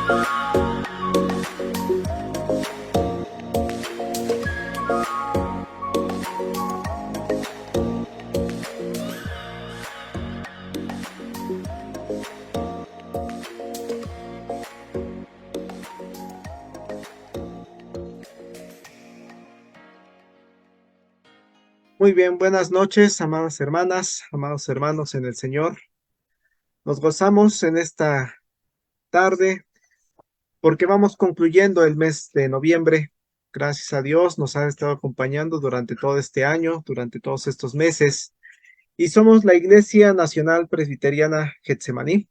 Muy bien, buenas noches, amadas hermanas, amados hermanos en el Señor. Nos gozamos en esta tarde porque vamos concluyendo el mes de noviembre. Gracias a Dios nos ha estado acompañando durante todo este año, durante todos estos meses. Y somos la Iglesia Nacional Presbiteriana Getsemaní.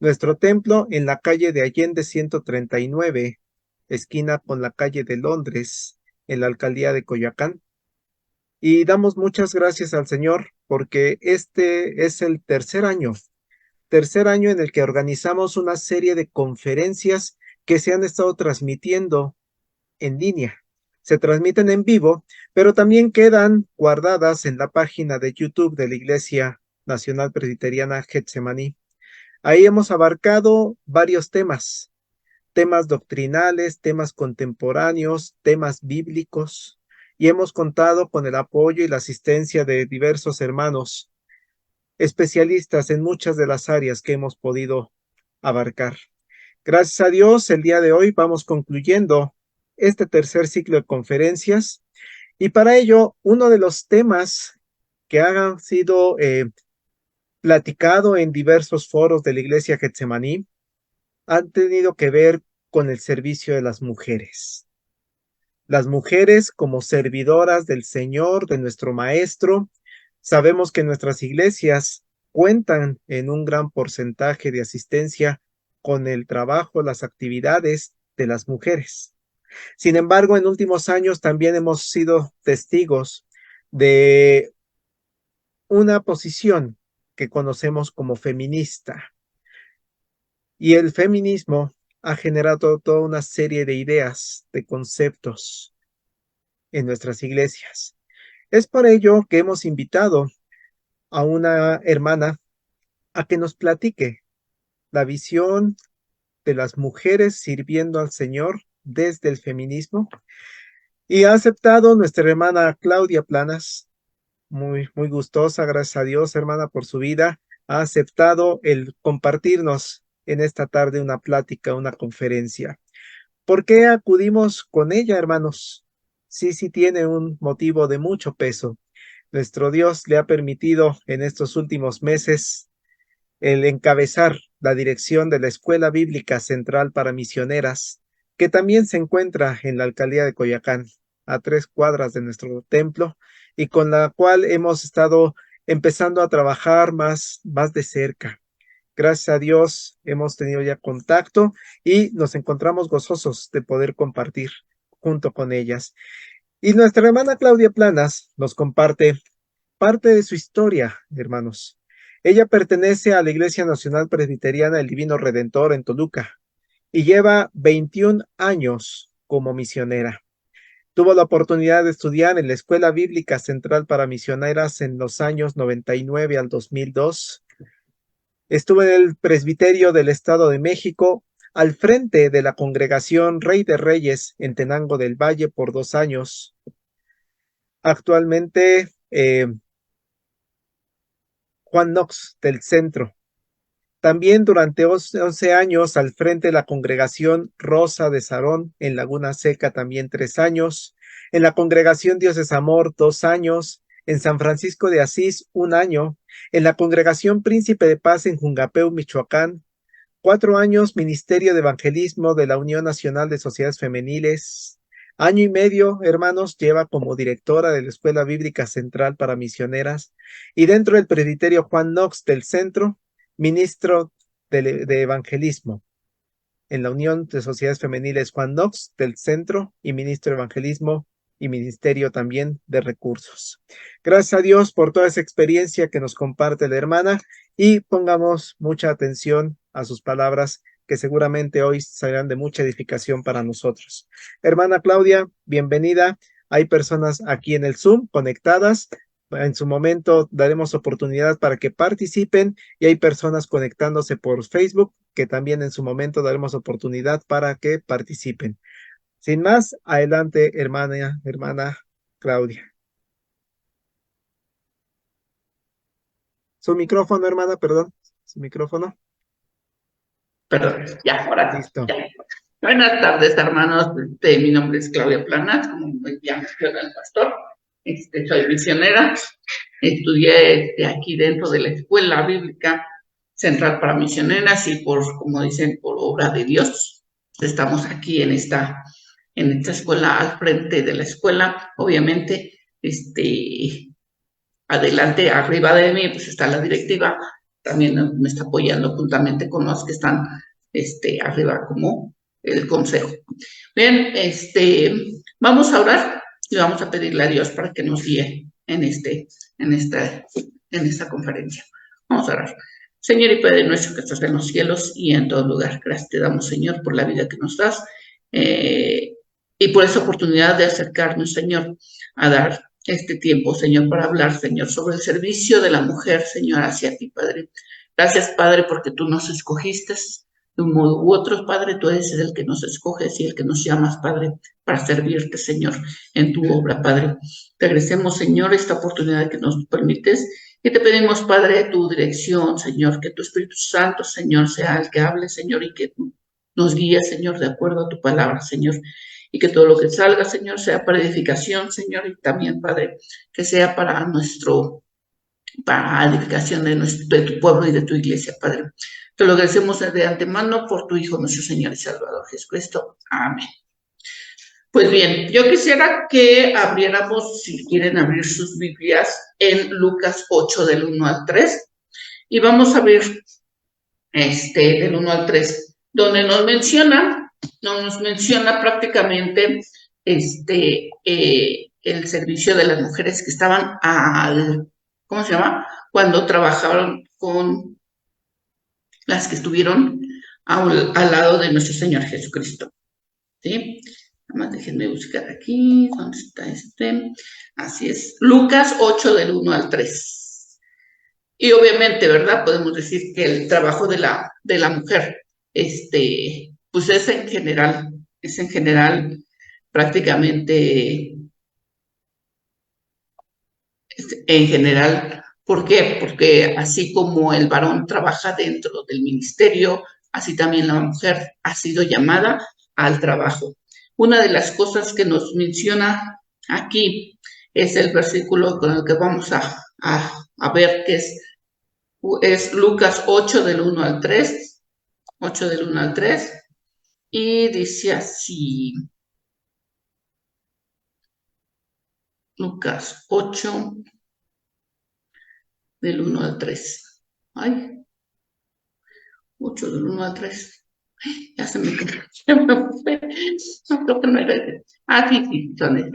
Nuestro templo en la calle de Allende 139, esquina con la calle de Londres, en la alcaldía de Coyoacán. Y damos muchas gracias al Señor porque este es el tercer año en el que organizamos una serie de conferencias que se han estado transmitiendo en línea. Se transmiten en vivo, pero también quedan guardadas en la página de YouTube de la Iglesia Nacional Presbiteriana Getsemaní. Ahí hemos abarcado varios temas doctrinales, temas contemporáneos, temas bíblicos, y hemos contado con el apoyo y la asistencia de diversos hermanos especialistas en muchas de las áreas que hemos podido abarcar. Gracias a Dios, el día de hoy vamos concluyendo este tercer ciclo de conferencias, y para ello, uno de los temas que han sido platicado en diversos foros de la Iglesia Getsemaní han tenido que ver con el servicio de las mujeres. Las mujeres como servidoras del Señor, de nuestro Maestro. Sabemos que nuestras iglesias cuentan en un gran porcentaje de asistencia con el trabajo, las actividades de las mujeres. Sin embargo, en últimos años también hemos sido testigos de una posición que conocemos como feminista. Y el feminismo ha generado toda una serie de ideas, de conceptos en nuestras iglesias. Es por ello que hemos invitado a una hermana a que nos platique la visión de las mujeres sirviendo al Señor desde el feminismo. Y ha aceptado nuestra hermana Claudia Planas, muy gustosa, gracias a Dios, hermana, por su vida. Ha aceptado el compartirnos en esta tarde una plática, una conferencia. ¿Por qué acudimos con ella, hermanos? Sí, tiene un motivo de mucho peso. Nuestro Dios le ha permitido en estos últimos meses el encabezar la dirección de la Escuela Bíblica Central para Misioneras, que también se encuentra en la alcaldía de Coyoacán, a 3 cuadras de nuestro templo, y con la cual hemos estado empezando a trabajar más de cerca. Gracias a Dios hemos tenido ya contacto y nos encontramos gozosos de poder compartir junto con ellas. Y nuestra hermana Claudia Planas nos comparte parte de su historia, hermanos. Ella pertenece a la Iglesia Nacional Presbiteriana del Divino Redentor en Toluca y lleva 21 años como misionera. Tuvo la oportunidad de estudiar en la Escuela Bíblica Central para Misioneras en los años 99 al 2002. Estuvo en el Presbiterio del Estado de México, al frente de la Congregación Rey de Reyes en Tenango del Valle por 2 años. Actualmente, Juan Knox del Centro. También durante 11 años al frente de la Congregación Rosa de Sarón en Laguna Seca, también 3 años. En la Congregación Dioses Amor, 2 años. En San Francisco de Asís, 1 año. En la Congregación Príncipe de Paz en Jungapeu, Michoacán, 4 años. Ministerio de Evangelismo de la Unión Nacional de Sociedades Femeniles. Año y medio, hermanos, lleva como directora de la Escuela Bíblica Central para Misioneras. Y dentro del presbiterio Juan Knox del Centro, ministro de Evangelismo en la Unión de Sociedades Femeniles Juan Knox del Centro, y ministro de Evangelismo y Ministerio también de Recursos. Gracias a Dios por toda esa experiencia que nos comparte la hermana, y pongamos mucha atención a sus palabras, que seguramente hoy serán de mucha edificación para nosotros. Hermana Claudia, bienvenida. Hay personas aquí en el Zoom conectadas. En su momento daremos oportunidad para que participen y hay personas conectándose por Facebook que también en su momento daremos oportunidad para que participen. Sin más, adelante, hermana Claudia. Su micrófono, hermana, perdón. Su micrófono. Perdón, ya, ahora Listo. ya. Buenas tardes, hermanos. Mi nombre es Claudia Planat, como ya menciona el pastor. Soy misionera. Estudié aquí dentro de la Escuela Bíblica Central para Misioneras y como dicen, por obra de Dios, estamos aquí en esta escuela, al frente de la escuela. Obviamente, adelante, arriba de mí, pues está la directiva, también me está apoyando juntamente con los que están arriba como el consejo. Bien, vamos a orar y vamos a pedirle a Dios para que nos guíe en esta conferencia. Vamos a orar. Señor y Padre nuestro que estás en los cielos y en todo lugar, gracias te damos, Señor, por la vida que nos das y por esa oportunidad de acercarnos, Señor, a dar este tiempo, Señor, para hablar, Señor, sobre el servicio de la mujer, Señor, hacia ti, Padre. Gracias, Padre, porque tú nos escogiste de un modo u otro, Padre, tú eres el que nos escoges y el que nos llamas, Padre, para servirte, Señor, en tu obra, Padre. Te agradecemos, Señor, esta oportunidad que nos permites y te pedimos, Padre, tu dirección, Señor, que tu Espíritu Santo, Señor, sea el que hable, Señor, y que tú nos guíe, Señor, de acuerdo a tu palabra, Señor. Y que todo lo que salga, Señor, sea para edificación, Señor, y también, Padre, que sea para edificación de tu pueblo y de tu iglesia, Padre. Te lo agradecemos de antemano por tu Hijo, nuestro Señor y Salvador Jesucristo. Amén. Pues bien, yo quisiera que abriéramos, si quieren abrir sus Biblias, en Lucas 8, del 1 al 3, y vamos a ver del 1 al 3, donde nos menciona prácticamente el servicio de las mujeres que estaban ¿cómo se llama? Cuando trabajaron con las que estuvieron al lado de nuestro Señor Jesucristo. ¿Sí? Nada más déjenme buscar aquí, ¿dónde está Así es, Lucas 8 del 1 al 3. Y obviamente, ¿verdad? Podemos decir que el trabajo de la mujer, pues es en general prácticamente, en general, ¿por qué? Porque así como el varón trabaja dentro del ministerio, así también la mujer ha sido llamada al trabajo. Una de las cosas que nos menciona aquí es el versículo con el que vamos a ver, que es Lucas 8 del 1 al 3, 8 del 1 al 3, y dice así, Lucas 8 del 1 al 3. Ay, 8 del 1 al 3. Ya se me fue. No, creo que no era ese. Sí, son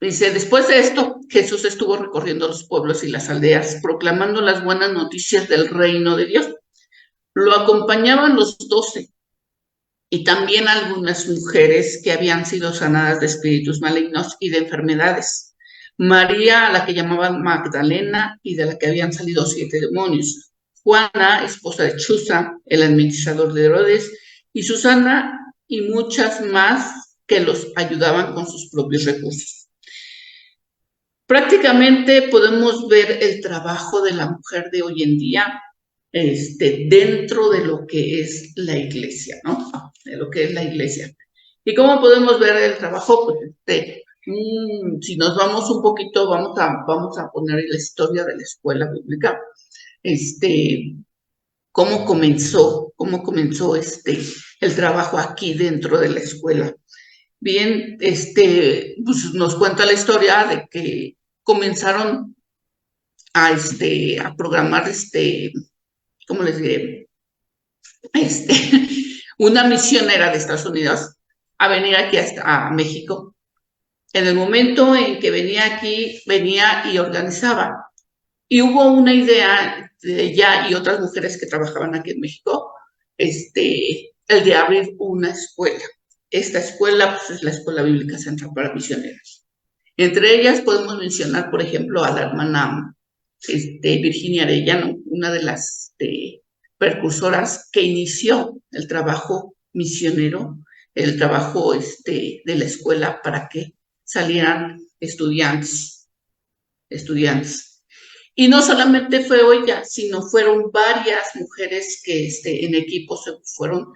Dice, después de esto, Jesús estuvo recorriendo los pueblos y las aldeas, proclamando las buenas noticias del reino de Dios. Lo acompañaban los 12 y también algunas mujeres que habían sido sanadas de espíritus malignos y de enfermedades. María, a la que llamaban Magdalena y de la que habían salido 7 demonios. Juana, esposa de Chuza, el administrador de Herodes, y Susana y muchas más que los ayudaban con sus propios recursos. Prácticamente podemos ver el trabajo de la mujer de hoy en día dentro de lo que es la iglesia, ¿no? De lo que es la iglesia. ¿Y cómo podemos ver el trabajo? Pues si nos vamos un poquito, vamos a poner la historia de la escuela bíblica. ¿Cómo comenzó el trabajo aquí dentro de la escuela? Bien, pues nos cuenta la historia de que comenzaron a programar, ¿cómo les diré? Una misionera de Estados Unidos a venir aquí a México. En el momento en que venía aquí, venía y organizaba. Y hubo una idea de ella y otras mujeres que trabajaban aquí en México, el de abrir una escuela. esta escuela pues, es la Escuela Bíblica Central para Misioneros. Entre ellas podemos mencionar, por ejemplo, a la hermana Virginia Arellano, una de las precursoras que inició el trabajo misionero, el trabajo de la escuela para que salieran estudiantes. Y no solamente fue ella, sino fueron varias mujeres que en equipo se fueron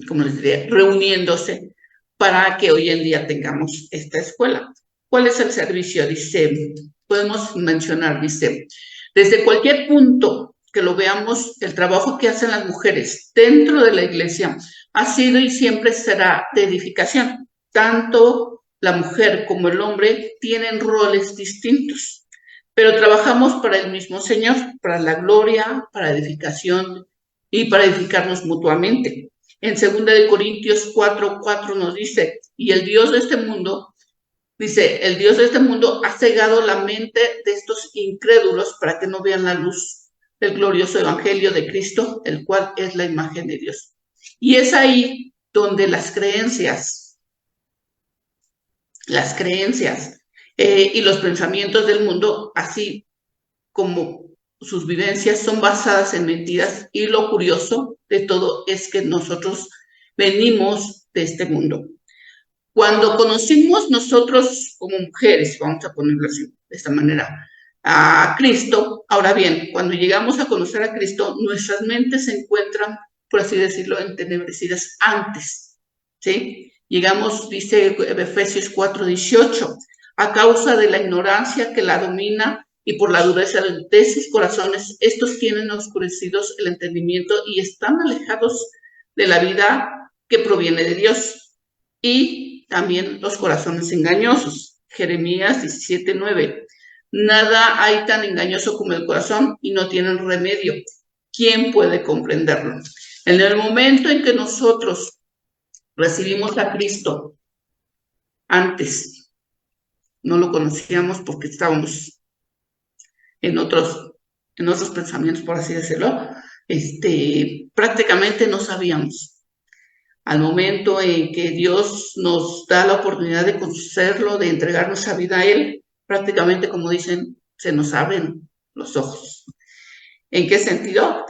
como les diría, reuniéndose para que hoy en día tengamos esta escuela. ¿Cuál es el servicio? Dice, podemos mencionar, dice, desde cualquier punto que lo veamos, el trabajo que hacen las mujeres dentro de la iglesia ha sido y siempre será de edificación. Tanto la mujer como el hombre tienen roles distintos, pero trabajamos para el mismo Señor, para la gloria, para edificación y para edificarnos mutuamente. En 2 Corintios 4:4 nos dice, y el Dios de este mundo, dice, el Dios de este mundo ha cegado la mente de estos incrédulos para que no vean la luz del glorioso evangelio de Cristo, el cual es la imagen de Dios. Y es ahí donde las creencias y los pensamientos del mundo, así como sus vivencias, son basadas en mentiras, y lo curioso de todo es que nosotros venimos de este mundo. Cuando conocimos nosotros como mujeres, vamos a ponerlo así, de esta manera, a Cristo, ahora bien, cuando llegamos a conocer a Cristo, nuestras mentes se encuentran, por así decirlo, entenebrecidas antes, ¿sí? Llegamos, dice Efesios 4:18, a causa de la ignorancia que la domina y por la dureza de sus corazones, estos tienen oscurecidos el entendimiento y están alejados de la vida que proviene de Dios. Y también los corazones engañosos. Jeremías 17:9. Nada hay tan engañoso como el corazón y no tienen remedio. ¿Quién puede comprenderlo? En el momento en que nosotros recibimos a Cristo, antes no lo conocíamos porque estábamos en otros pensamientos, por así decirlo, prácticamente no sabíamos. Al momento en que Dios nos da la oportunidad de conocerlo, de entregar nuestra vida a Él, prácticamente, como dicen, se nos abren los ojos. ¿En qué sentido?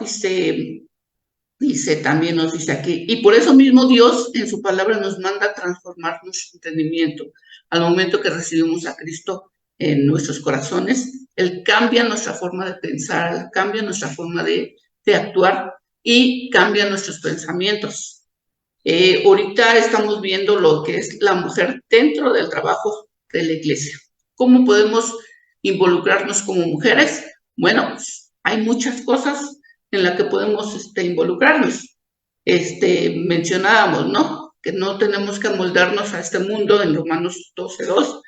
También nos dice aquí, y por eso mismo Dios en su palabra nos manda a transformar nuestro entendimiento. Al momento que recibimos a Cristo en nuestros corazones, Él cambia nuestra forma de pensar, Él cambia nuestra forma de actuar y cambia nuestros pensamientos. Ahorita estamos viendo lo que es la mujer dentro del trabajo de la iglesia. ¿Cómo podemos involucrarnos como mujeres? Bueno, pues, hay muchas cosas en las que podemos involucrarnos. Mencionábamos, ¿no? Que no tenemos que amoldarnos a este mundo en Romanos 12:2,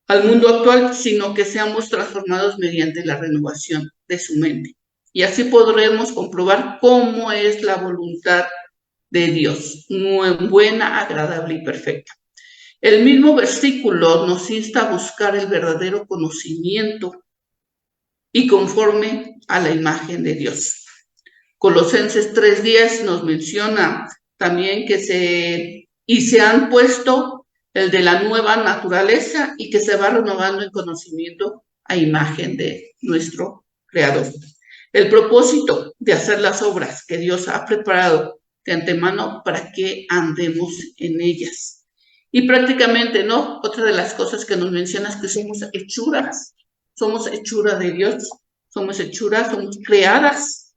al mundo actual, sino que seamos transformados mediante la renovación de su mente. Y así podremos comprobar cómo es la voluntad de Dios, muy buena, agradable y perfecta. El mismo versículo nos insta a buscar el verdadero conocimiento y conforme a la imagen de Dios. Colosenses 3:10 nos menciona también que se han puesto el de la nueva naturaleza y que se va renovando en conocimiento a imagen de nuestro Creador. El propósito de hacer las obras que Dios ha preparado de antemano para que andemos en ellas. Y prácticamente, ¿no? Otra de las cosas que nos menciona es que somos hechura de Dios, somos creadas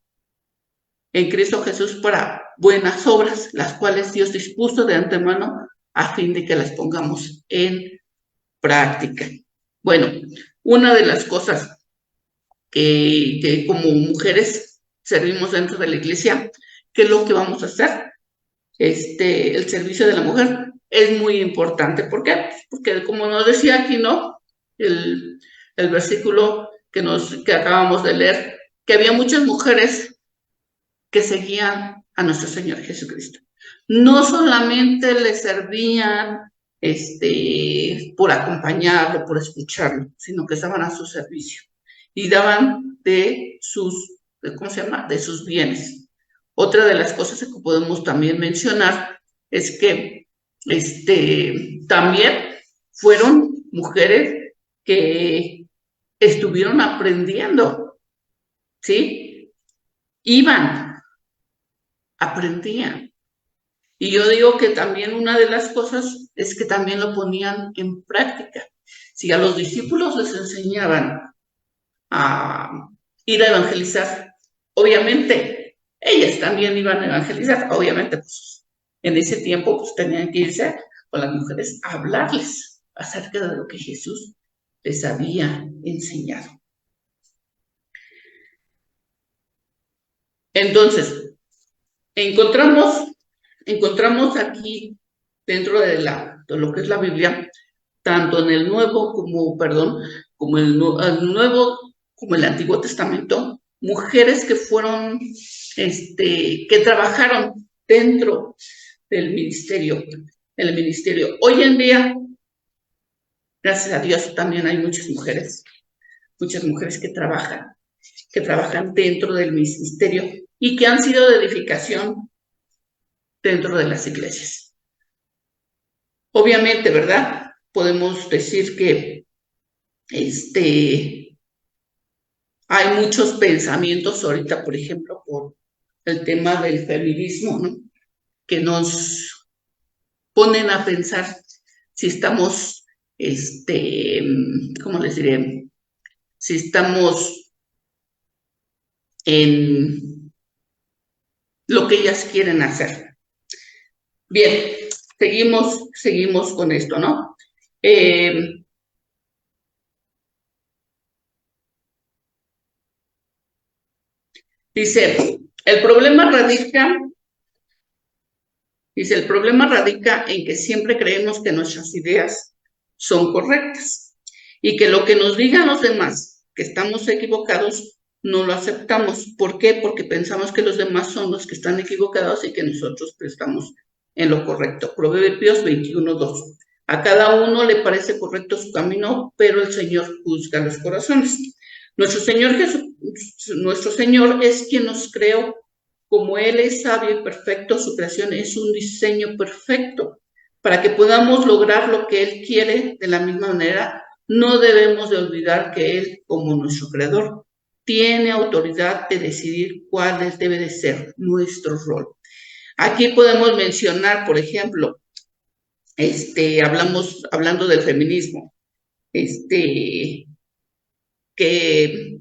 en Cristo Jesús para buenas obras, las cuales Dios dispuso de antemano a fin de que las pongamos en práctica. Bueno, una de las cosas que como mujeres servimos dentro de la iglesia, ¿qué es lo que vamos a hacer? El servicio de la mujer es muy importante. ¿Por qué? Porque como nos decía aquí, ¿no? El versículo que acabamos de leer, que había muchas mujeres que seguían a nuestro Señor Jesucristo. No solamente le servían por acompañarlo, por escucharlo, sino que estaban a su servicio y daban de sus bienes. Otra de las cosas que podemos también mencionar es que también fueron mujeres que estuvieron aprendiendo, ¿sí? Iban, aprendían. Y yo digo que también una de las cosas es que también lo ponían en práctica. Si a los discípulos les enseñaban a ir a evangelizar, obviamente ellas también iban a evangelizar, obviamente pues en ese tiempo pues tenían que irse con las mujeres a hablarles acerca de lo que Jesús les había enseñado. Entonces, encontramos aquí dentro de lo que es la Biblia, tanto en el Nuevo como el Nuevo como el Antiguo Testamento, mujeres que fueron, que trabajaron dentro del ministerio, Hoy en día, gracias a Dios, también hay muchas mujeres que trabajan dentro del ministerio y que han sido de edificación dentro de las iglesias. Obviamente, ¿verdad? Podemos decir que hay muchos pensamientos ahorita, por ejemplo, por el tema del feminismo, ¿no? Que nos ponen a pensar si estamos, ¿cómo les diré? Si estamos en lo que ellas quieren hacer. Bien, seguimos con esto, ¿no? Dice, el problema radica en que siempre creemos que nuestras ideas son correctas y que lo que nos digan los demás que estamos equivocados no lo aceptamos. ¿Por qué? Porque pensamos que los demás son los que están equivocados y que nosotros estamos en lo correcto. Proverbios 21:2. A cada uno le parece correcto su camino, pero el Señor juzga los corazones. Nuestro Señor es quien nos creó. Como Él es sabio y perfecto, su creación es un diseño perfecto. Para que podamos lograr lo que Él quiere de la misma manera, no debemos de olvidar que Él, como nuestro creador, tiene autoridad de decidir cuál debe de ser nuestro rol. Aquí podemos mencionar, por ejemplo, hablando del feminismo, que,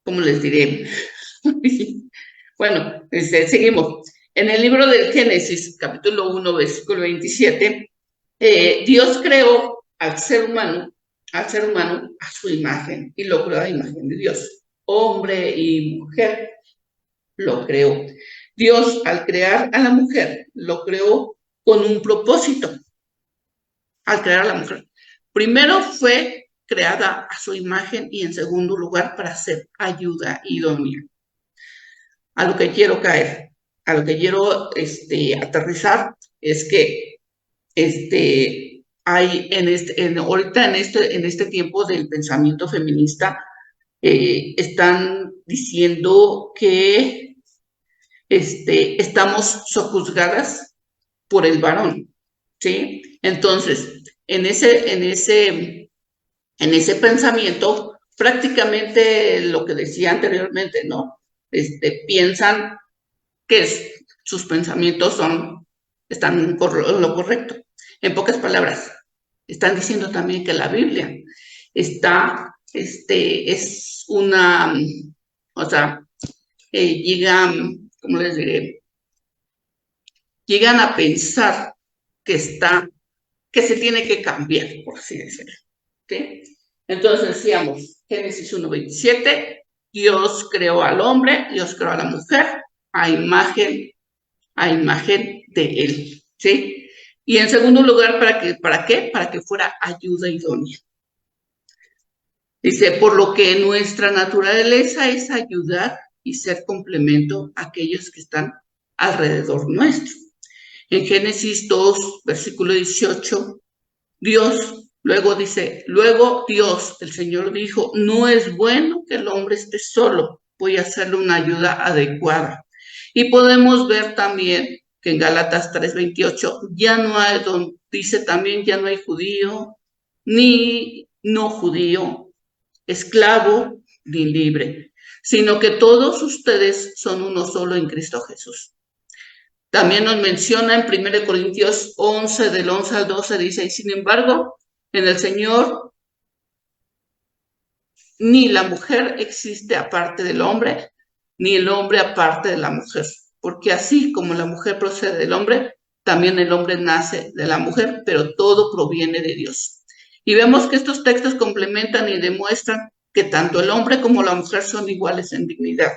¿cómo les diré? Bueno, seguimos. En el libro del Génesis, capítulo 1, versículo 27, Dios creó al ser humano a su imagen y lo creó a imagen de Dios. Hombre y mujer lo creó. Dios, al crear a la mujer, lo creó con un propósito. Al crear a la mujer. Primero fue creada a su imagen y en segundo lugar para ser ayuda idónea. A lo que quiero caer, a lo que quiero aterrizar es que hay ahorita en este tiempo del pensamiento feminista están diciendo que estamos sojuzgadas por el varón, ¿sí? Entonces, en ese pensamiento, prácticamente lo que decía anteriormente, ¿no? Piensan que sus pensamientos están en lo correcto. En pocas palabras, están diciendo también que la Biblia es una, o sea, llegan, ¿cómo les diré? Llegan a pensar que se tiene que cambiar, por así decirlo. ¿Sí? Entonces decíamos, Génesis 1:27, Dios creó al hombre, Dios creó a la mujer a imagen de Él, ¿sí? Y en segundo lugar, ¿para qué? Para que fuera ayuda idónea. Dice, por lo que nuestra naturaleza es ayudar y ser complemento a aquellos que están alrededor nuestro. En Génesis 2, versículo 18, luego Dios, el Señor dijo, no es bueno que el hombre esté solo, voy a hacerle una ayuda adecuada. Y podemos ver también que en Gálatas 3:28 ya no hay, dice también, ya no hay judío ni no judío, esclavo ni libre, sino que todos ustedes son uno solo en Cristo Jesús. También nos menciona en 1 Corintios 11, del 11 al 12, dice, y sin embargo, en el Señor ni la mujer existe aparte del hombre, ni el hombre aparte de la mujer, porque así como la mujer procede del hombre, también el hombre nace de la mujer, pero todo proviene de Dios. Y vemos que estos textos complementan y demuestran que tanto el hombre como la mujer son iguales en dignidad.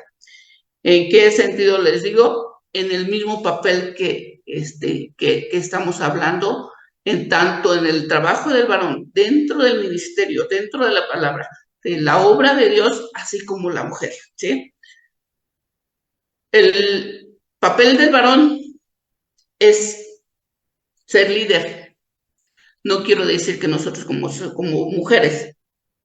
¿En qué sentido les digo? En el mismo papel que estamos hablando, en tanto en el trabajo del varón, dentro del ministerio, dentro de la palabra, de la obra de Dios, así como la mujer, ¿sí? El papel del varón es ser líder. No quiero decir que nosotros como mujeres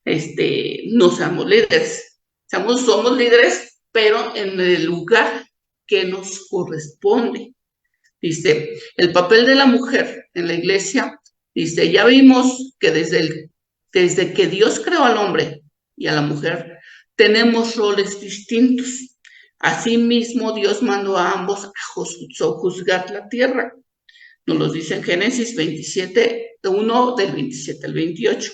no seamos líderes. Somos líderes, pero en el lugar que nos corresponde. Dice, el papel de la mujer en la iglesia, dice, ya vimos que desde que Dios creó al hombre y a la mujer, tenemos roles distintos. Asimismo, Dios mandó a ambos a juzgar la tierra. Nos lo dice en Génesis 27, 1 del 27 al 28.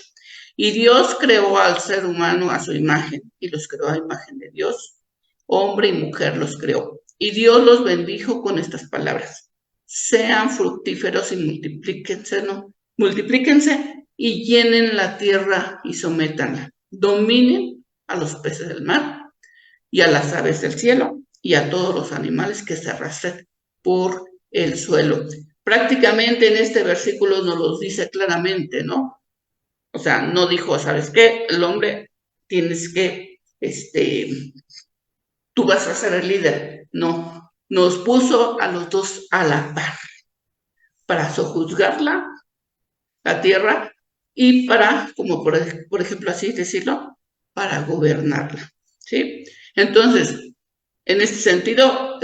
Y Dios creó al ser humano a su imagen, y los creó a imagen de Dios. Hombre y mujer los creó. Y Dios los bendijo con estas palabras. Sean fructíferos y multiplíquense, ¿no? Multiplíquense y llenen la tierra y sométanla. Dominen a los peces del mar y a las aves del cielo y a todos los animales que se arrastren por el suelo. Prácticamente en este versículo nos lo dice claramente, ¿no? O sea, no dijo, ¿sabes qué? El hombre tienes que, tú vas a ser el líder. No, nos puso a los dos a la par para sojuzgarla, la tierra, y para, como por ejemplo así decirlo, para gobernarla, ¿sí? Entonces, en este sentido,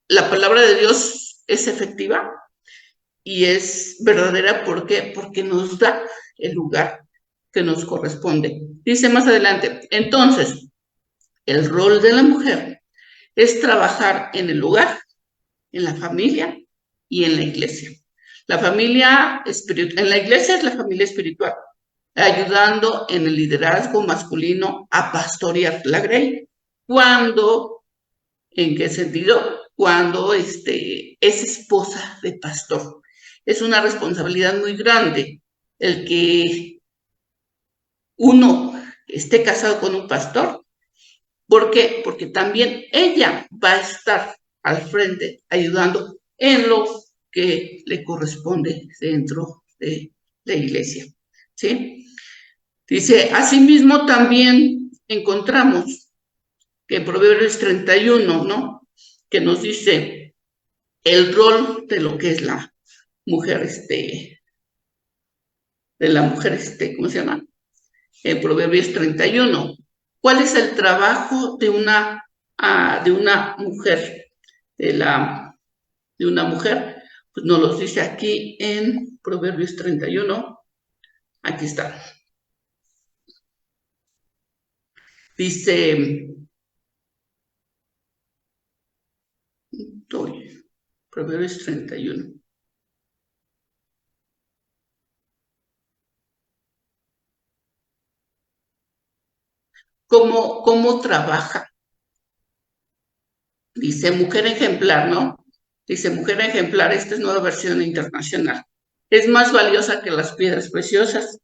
la palabra de Dios es efectiva y es verdadera. ¿Por qué? Porque nos da el lugar que nos corresponde. Dice más adelante, entonces, el rol de la mujer es trabajar en el hogar, en la familia y en la iglesia. La familia espiritual, en la iglesia es la familia espiritual, ayudando en el liderazgo masculino a pastorear la grey. ¿Cuándo? ¿En qué sentido? Cuando es esposa de pastor. Es una responsabilidad muy grande el que uno esté casado con un pastor. ¿Por qué? Porque también ella va a estar al frente ayudando en lo que le corresponde dentro de la iglesia, ¿sí? Dice, asimismo también encontramos que en Proverbios 31, ¿no? Que nos dice el rol de lo que es la mujer, ¿cómo se llama? En Proverbios 31. ¿Cuál es el trabajo de una mujer? De una mujer, pues nos lo dice aquí en Proverbios 31. Aquí está. Dice, Proverbios 31. ¿Cómo trabaja? Dice mujer ejemplar, ¿no? Dice mujer ejemplar, esta es nueva versión internacional. Es más valiosa que las piedras preciosas.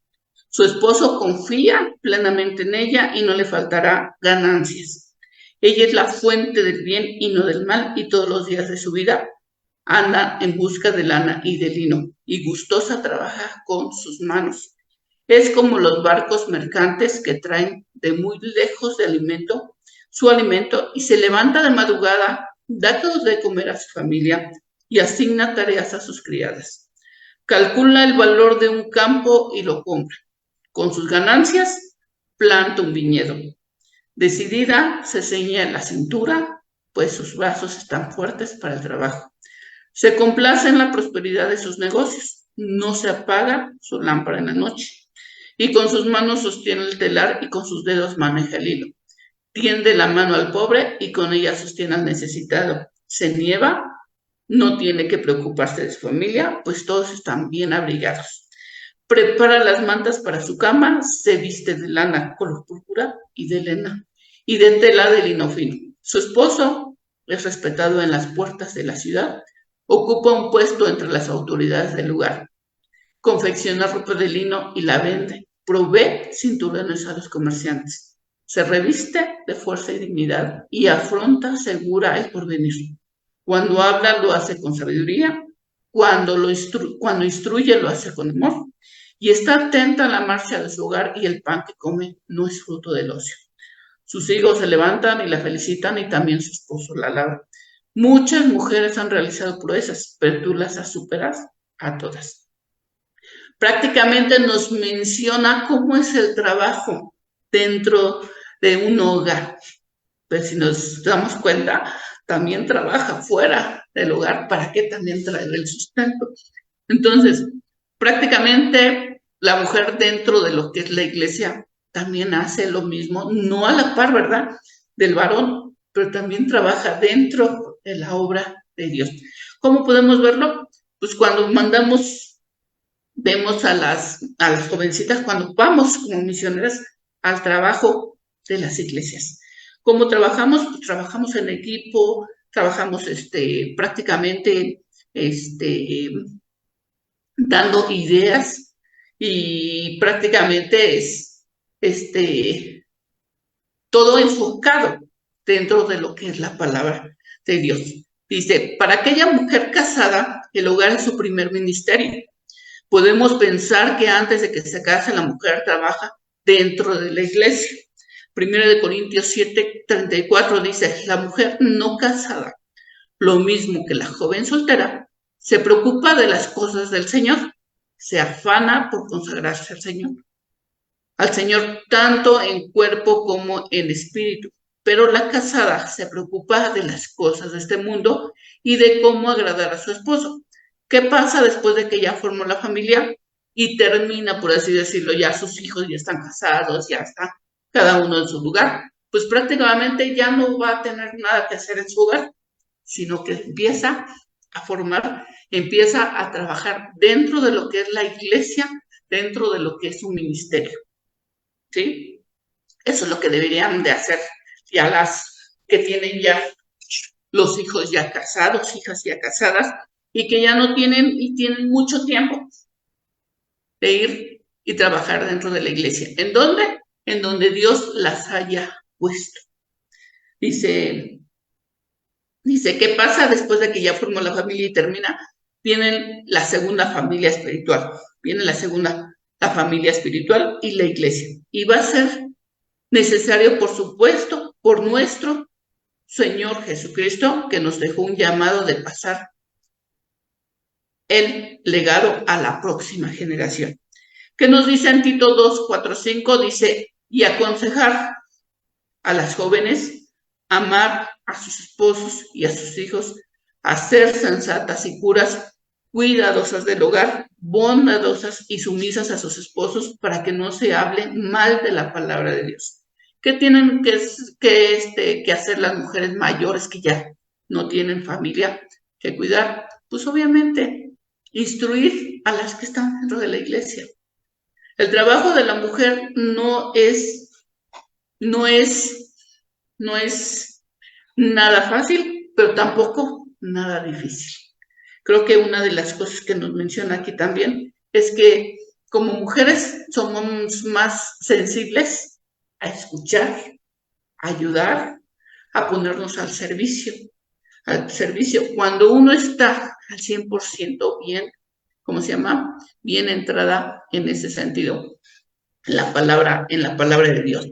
Su esposo confía plenamente en ella y no le faltará ganancias. Ella es la fuente del bien y no del mal, y todos los días de su vida anda en busca de lana y de lino, y gustosa trabaja con sus manos. Es como los barcos mercantes que traen de muy lejos su alimento, y se levanta de madrugada, da todo de comer a su familia y asigna tareas a sus criadas. Calcula el valor de un campo y lo compra. Con sus ganancias, planta un viñedo. Decidida, se ceña en la cintura pues sus brazos están fuertes para el trabajo. Se complace en la prosperidad de sus negocios, no se apaga su lámpara en la noche, y con sus manos sostiene el telar y con sus dedos maneja el hilo. Tiende la mano al pobre y con ella sostiene al necesitado. Se nieva, no tiene que preocuparse de su familia, pues todos están bien abrigados. Prepara las mantas para su cama, se viste de lana color púrpura y de lana y de tela de lino fino. Su esposo es respetado en las puertas de la ciudad, ocupa un puesto entre las autoridades del lugar. Confecciona ropa de lino y la vende. Provee cinturones a los comerciantes. Se reviste de fuerza y dignidad y afronta segura el porvenir. Cuando habla lo hace con sabiduría, cuando instruye lo hace con amor y está atenta a la marcha de su hogar y el pan que come no es fruto del ocio. Sus hijos se levantan y la felicitan y también su esposo la alaba. Muchas mujeres han realizado proezas, pero tú las has superado a todas. Prácticamente nos menciona cómo es el trabajo dentro de un hogar. Pues si nos damos cuenta, también trabaja fuera del hogar para que también traer el sustento. Entonces, prácticamente la mujer dentro de lo que es la iglesia también hace lo mismo, no a la par, ¿verdad?, del varón, pero también trabaja dentro de la obra de Dios. ¿Cómo podemos verlo? Pues cuando vemos a las jovencitas cuando vamos como misioneras al trabajo de las iglesias. ¿Cómo trabajamos? Pues trabajamos en equipo, trabajamos prácticamente dando ideas y prácticamente es todo enfocado dentro de lo que es la palabra de Dios. Dice, para aquella mujer casada, el hogar es su primer ministerio. Podemos pensar que antes de que se case la mujer trabaja dentro de la iglesia. Primero de Corintios 7:34 dice, la mujer no casada, lo mismo que la joven soltera, se preocupa de las cosas del Señor, se afana por consagrarse al Señor tanto en cuerpo como en espíritu. Pero la casada se preocupa de las cosas de este mundo y de cómo agradar a su esposo. ¿Qué pasa después de que ya formó la familia y termina, por así decirlo, ya sus hijos ya están casados, ya está cada uno en su lugar? Pues prácticamente ya no va a tener nada que hacer en su hogar, sino que empieza a formar, empieza a trabajar dentro de lo que es la iglesia, dentro de lo que es un ministerio, ¿sí? Eso es lo que deberían de hacer ya las que tienen ya los hijos ya casados, hijas ya casadas, y que ya no tienen y tienen mucho tiempo de ir y trabajar dentro de la iglesia. ¿En dónde? En donde Dios las haya puesto. Dice, ¿qué pasa después de que ya formó la familia y termina? Vienen la segunda familia espiritual. Viene la familia espiritual y la iglesia. Y va a ser necesario, por supuesto, por nuestro Señor Jesucristo, que nos dejó un llamado de pasar el legado a la próxima generación. ¿Qué nos dice en Tito 2:4-5? Dice, y aconsejar a las jóvenes, amar a sus esposos y a sus hijos, a ser sensatas y puras, cuidadosas del hogar, bondadosas y sumisas a sus esposos, para que no se hable mal de la palabra de Dios. ¿Qué tienen que hacer las mujeres mayores que ya no tienen familia que cuidar? Pues obviamente instruir a las que están dentro de la iglesia. El trabajo de la mujer no es nada fácil, pero tampoco nada difícil. Creo que una de las cosas que nos menciona aquí también es que como mujeres somos más sensibles a escuchar, a ayudar, a ponernos al servicio. Cuando uno está al 100% bien, ¿cómo se llama? Bien entrada en ese sentido, en la palabra de Dios.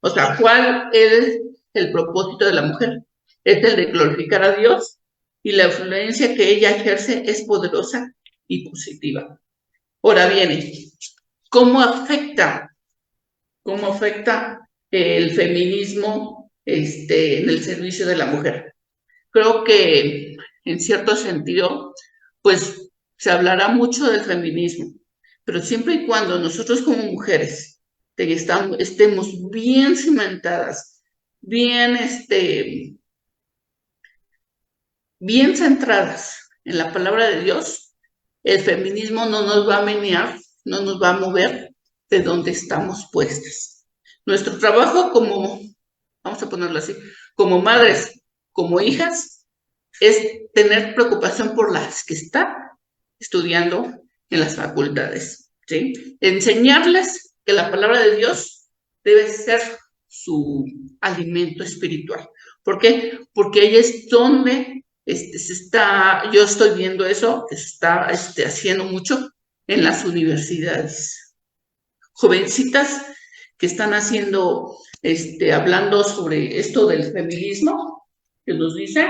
O sea, ¿cuál es el propósito de la mujer? Es el de glorificar a Dios y la influencia que ella ejerce es poderosa y positiva. Ahora viene, ¿cómo afecta el feminismo en el servicio de la mujer? creo que en cierto sentido, pues se hablará mucho del feminismo, pero siempre y cuando nosotros como mujeres estemos bien cimentadas, bien, bien centradas en la palabra de Dios, el feminismo no nos va a menear, no nos va a mover de donde estamos puestas. Nuestro trabajo como, vamos a ponerlo así, como madres, como hijas, es tener preocupación por las que están estudiando en las facultades, ¿sí? Enseñarles que la palabra de Dios debe ser su alimento espiritual. ¿Por qué? Porque ahí es donde yo estoy viendo eso, que se está haciendo mucho en las universidades. Jovencitas que están haciendo, hablando sobre esto del feminismo, que nos dice,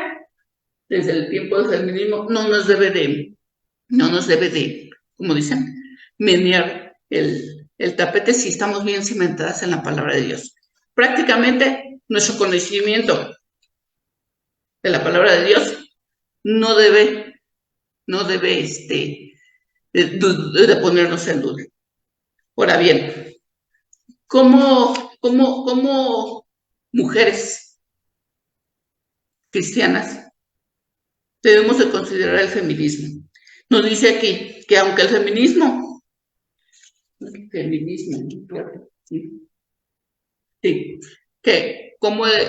desde el tiempo del feminismo, no nos debe de, como dicen, menear el tapete si estamos bien cimentadas en la palabra de Dios. Prácticamente nuestro conocimiento de la palabra de Dios no debe, no debe de ponernos en duda. Ahora bien, ¿cómo mujeres cristianas debemos de considerar el feminismo? Nos dice aquí que aunque feminismo, sí, sí, que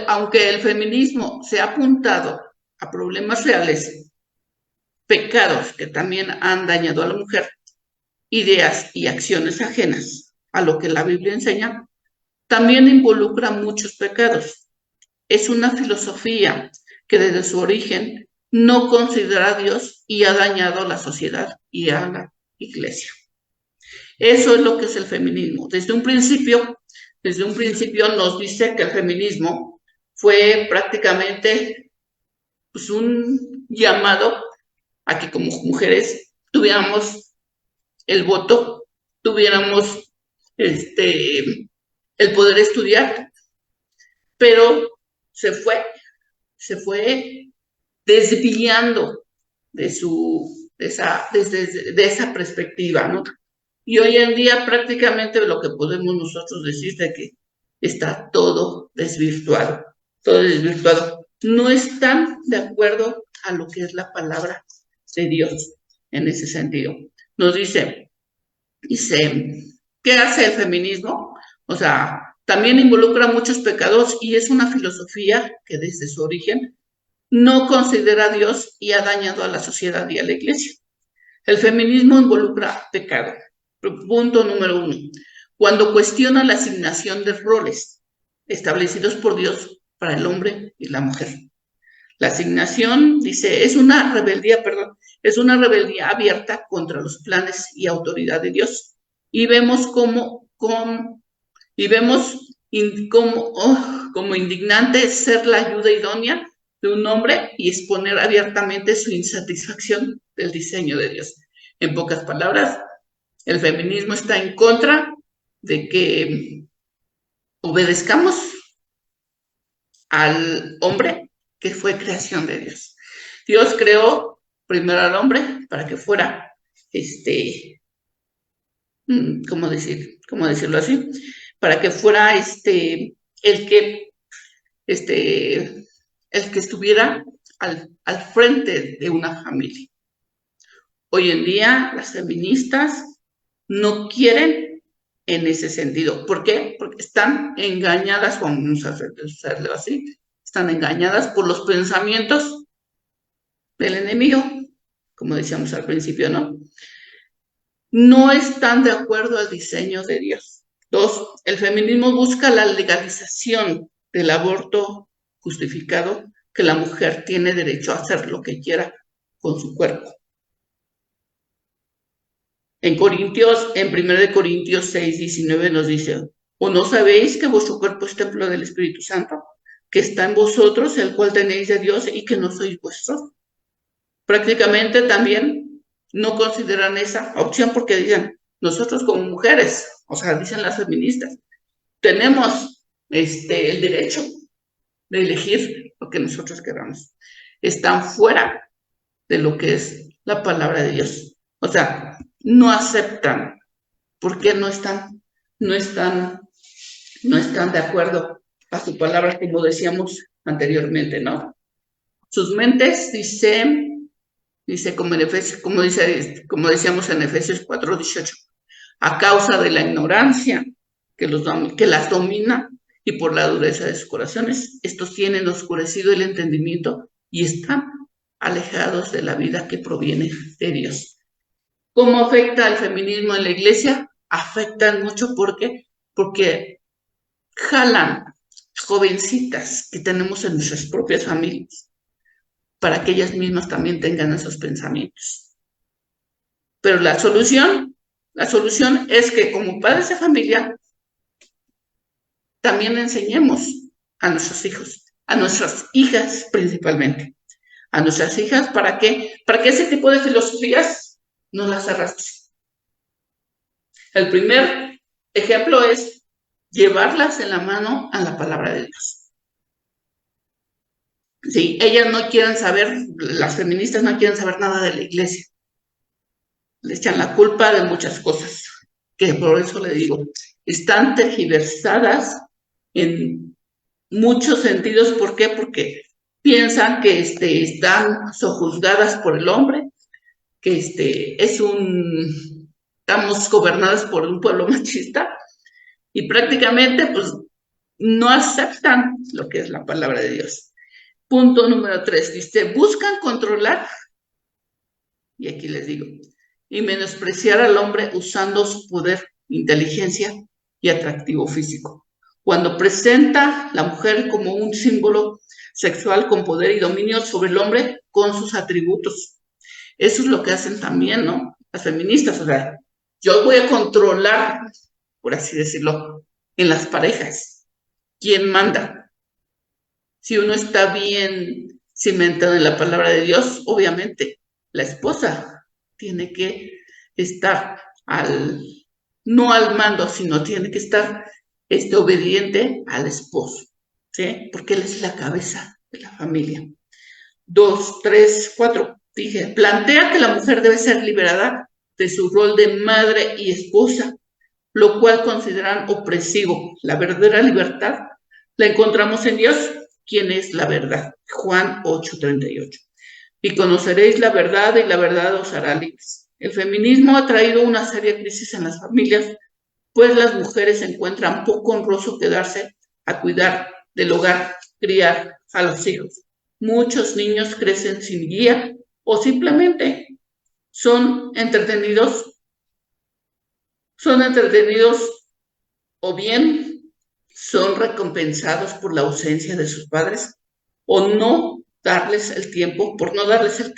aunque el feminismo se ha apuntado a problemas reales, pecados que también han dañado a la mujer, ideas y acciones ajenas a lo que la Biblia enseña, también involucra muchos pecados. Es una filosofía que desde su origen no considera a Dios y ha dañado a la sociedad y a la iglesia. Eso es lo que es el feminismo. Desde un principio nos dice que el feminismo fue prácticamente pues, un llamado a que como mujeres tuviéramos el voto, tuviéramos el poder estudiar, pero se fue, se fue desviando de esa perspectiva, ¿no? Y hoy en día prácticamente lo que podemos nosotros decir de que está todo desvirtuado, todo desvirtuado. No están de acuerdo a lo que es la palabra de Dios en ese sentido. Nos dice, ¿qué hace el feminismo? O sea, también involucra muchos pecados y es una filosofía que desde su origen no considera a Dios y ha dañado a la sociedad y a la iglesia. El feminismo involucra pecado. Punto número 1. Cuando cuestiona la asignación de roles establecidos por Dios para el hombre y la mujer. La asignación, dice, es una rebeldía abierta contra los planes y autoridad de Dios. Y vemos como indignante ser la ayuda idónea de un hombre y exponer abiertamente su insatisfacción del diseño de Dios. En pocas palabras, el feminismo está en contra de que obedezcamos al hombre que fue creación de Dios. Dios creó primero al hombre para que fuera, ¿cómo decirlo así? Para que fuera el que, este, el que estuviera al frente de una familia. Hoy en día las feministas no quieren en ese sentido. ¿Por qué? Porque están engañadas, vamos a hacerlo así, están engañadas por los pensamientos del enemigo, como decíamos al principio, ¿no? No están de acuerdo al diseño de Dios. 2, el feminismo busca la legalización del aborto justificado, que la mujer tiene derecho a hacer lo que quiera con su cuerpo. En 1 Corintios 6:19 nos dice, ¿o no sabéis que vuestro cuerpo es templo del Espíritu Santo, que está en vosotros, el cual tenéis de Dios y que no sois vuestros? Prácticamente también no consideran esa opción porque dicen, nosotros como mujeres, o sea, dicen las feministas, tenemos el derecho de elegir lo que nosotros queramos. están fuera de lo que es la palabra de Dios. O sea, no aceptan. ¿Por qué no están, no están, no están de acuerdo a su palabra, como decíamos anteriormente, ¿no? Sus mentes, dice como en Efesios, como decíamos en Efesios 4:18, a causa de la ignorancia que las domina y por la dureza de sus corazones, estos tienen oscurecido el entendimiento y están alejados de la vida que proviene de Dios. ¿Cómo afecta el feminismo en la iglesia? Afectan mucho porque jalan jovencitas que tenemos en nuestras propias familias para que ellas mismas también tengan esos pensamientos. Pero la solución es que como padres de familia también enseñemos a nuestros hijos, a nuestras hijas principalmente, a nuestras hijas para que ese tipo de filosofías no las arrastren. El primer ejemplo es llevarlas en la mano a la palabra de Dios. Sí, ellas no quieren saber, las feministas no quieren saber nada de la iglesia. Le echan la culpa de muchas cosas, que por eso le digo, están tergiversadas en muchos sentidos. ¿Por qué? Porque piensan que están sojuzgadas por el hombre, que estamos gobernadas por un pueblo machista y prácticamente pues no aceptan lo que es la palabra de Dios. Punto número 3, dice, buscan controlar, y aquí les digo, y menospreciar al hombre usando su poder, inteligencia y atractivo físico. Cuando presenta la mujer como un símbolo sexual con poder y dominio sobre el hombre con sus atributos. Eso es lo que hacen también, ¿no? Las feministas, o sea, yo voy a controlar, por así decirlo, en las parejas. ¿Quién manda? Si uno está bien cimentado en la palabra de Dios, obviamente la esposa tiene que estar no al mando, sino tiene que estar obediente al esposo, ¿sí? Porque él es la cabeza de la familia. 2, 3, 4, dije, plantea que la mujer debe ser liberada de su rol de madre y esposa, lo cual consideran opresivo. La verdadera libertad la encontramos en Dios, quien es la verdad. Juan 8:38. Y conoceréis la verdad y la verdad os hará libres. El feminismo ha traído una seria crisis en las familias, pues las mujeres encuentran poco honroso quedarse a cuidar del hogar, criar a los hijos. Muchos niños crecen sin guía o simplemente son entretenidos, son entretenidos o bien son recompensados por la ausencia de sus padres o no darles el tiempo, por no darles el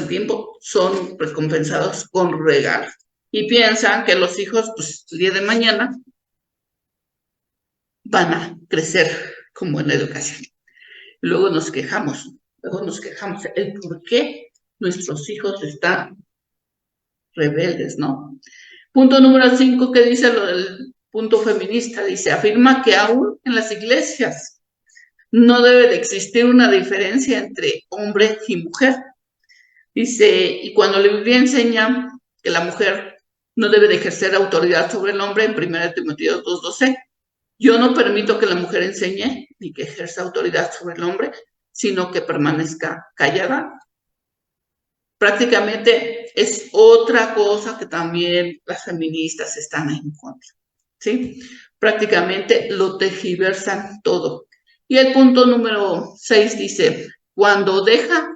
tiempo, son recompensados con regalos. Y piensan que los hijos, pues el día de mañana, van a crecer como en la educación. Luego nos quejamos el por qué nuestros hijos están rebeldes, ¿no? Punto número 5, que dice lo del punto feminista, dice, afirma que aún en las iglesias no debe de existir una diferencia entre hombre y mujer. Dice, y cuando la Biblia enseña que la mujer no debe de ejercer autoridad sobre el hombre, en 1 Timoteo 2:12, yo no permito que la mujer enseñe ni que ejerza autoridad sobre el hombre, sino que permanezca callada. Prácticamente es otra cosa que también las feministas están en contra, ¿sí? Prácticamente lo tergiversan todo. Y el punto número 6 dice, cuando deja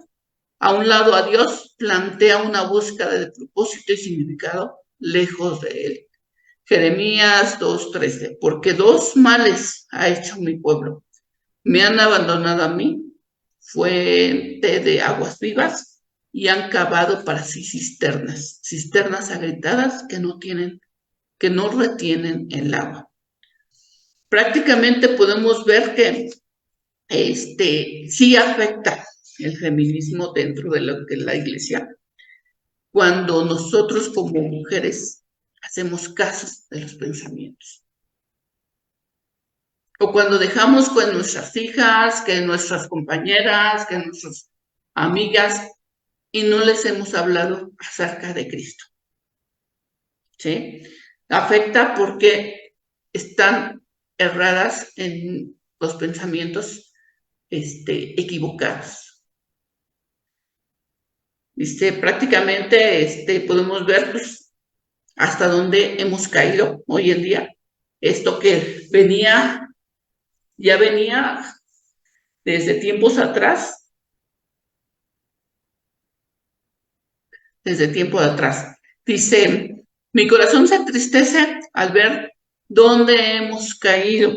a un lado a Dios, plantea una búsqueda de propósito y significado lejos de él. Jeremías 2:13, porque dos males ha hecho mi pueblo. Me han abandonado a mí, fuente de aguas vivas, y han cavado para sí cisternas agrietadas que no retienen el agua. Prácticamente podemos ver que sí afecta el feminismo dentro de lo que es la iglesia, cuando nosotros como mujeres hacemos caso de los pensamientos. O cuando dejamos con nuestras hijas, que nuestras compañeras, que nuestras amigas, y no les hemos hablado acerca de Cristo. ¿Sí? Afecta porque están erradas en los pensamientos equivocados. Prácticamente podemos ver pues, hasta dónde hemos caído hoy en día. Esto que ya venía desde tiempos atrás, Dice, mi corazón se entristece al ver dónde hemos caído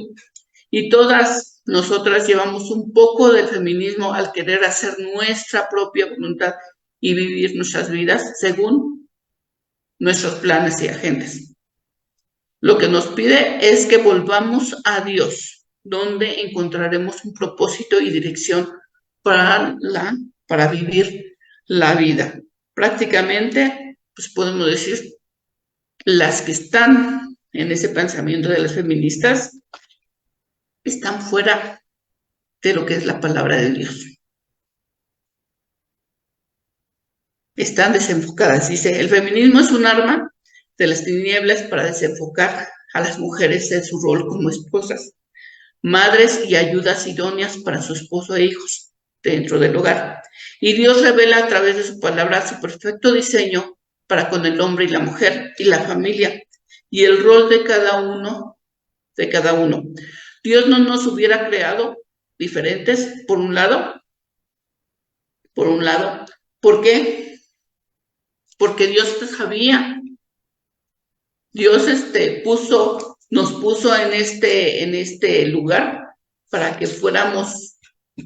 y todas nosotras llevamos un poco del feminismo al querer hacer nuestra propia voluntad y vivir nuestras vidas según nuestros planes y agendas. Lo que nos pide es que volvamos a Dios, donde encontraremos un propósito y dirección para vivir la vida. Prácticamente, pues podemos decir, las que están en ese pensamiento de las feministas están fuera de lo que es la palabra de Dios. Están desenfocadas. Dice, el feminismo es un arma de las tinieblas para desenfocar a las mujeres en su rol como esposas, madres y ayudas idóneas para su esposo e hijos dentro del hogar. Y Dios revela a través de su palabra su perfecto diseño para con el hombre y la mujer y la familia y el rol de cada uno. Dios no nos hubiera creado diferentes, por un lado. ¿Por qué? Porque Dios te sabía. Dios nos puso en este lugar para que fuéramos,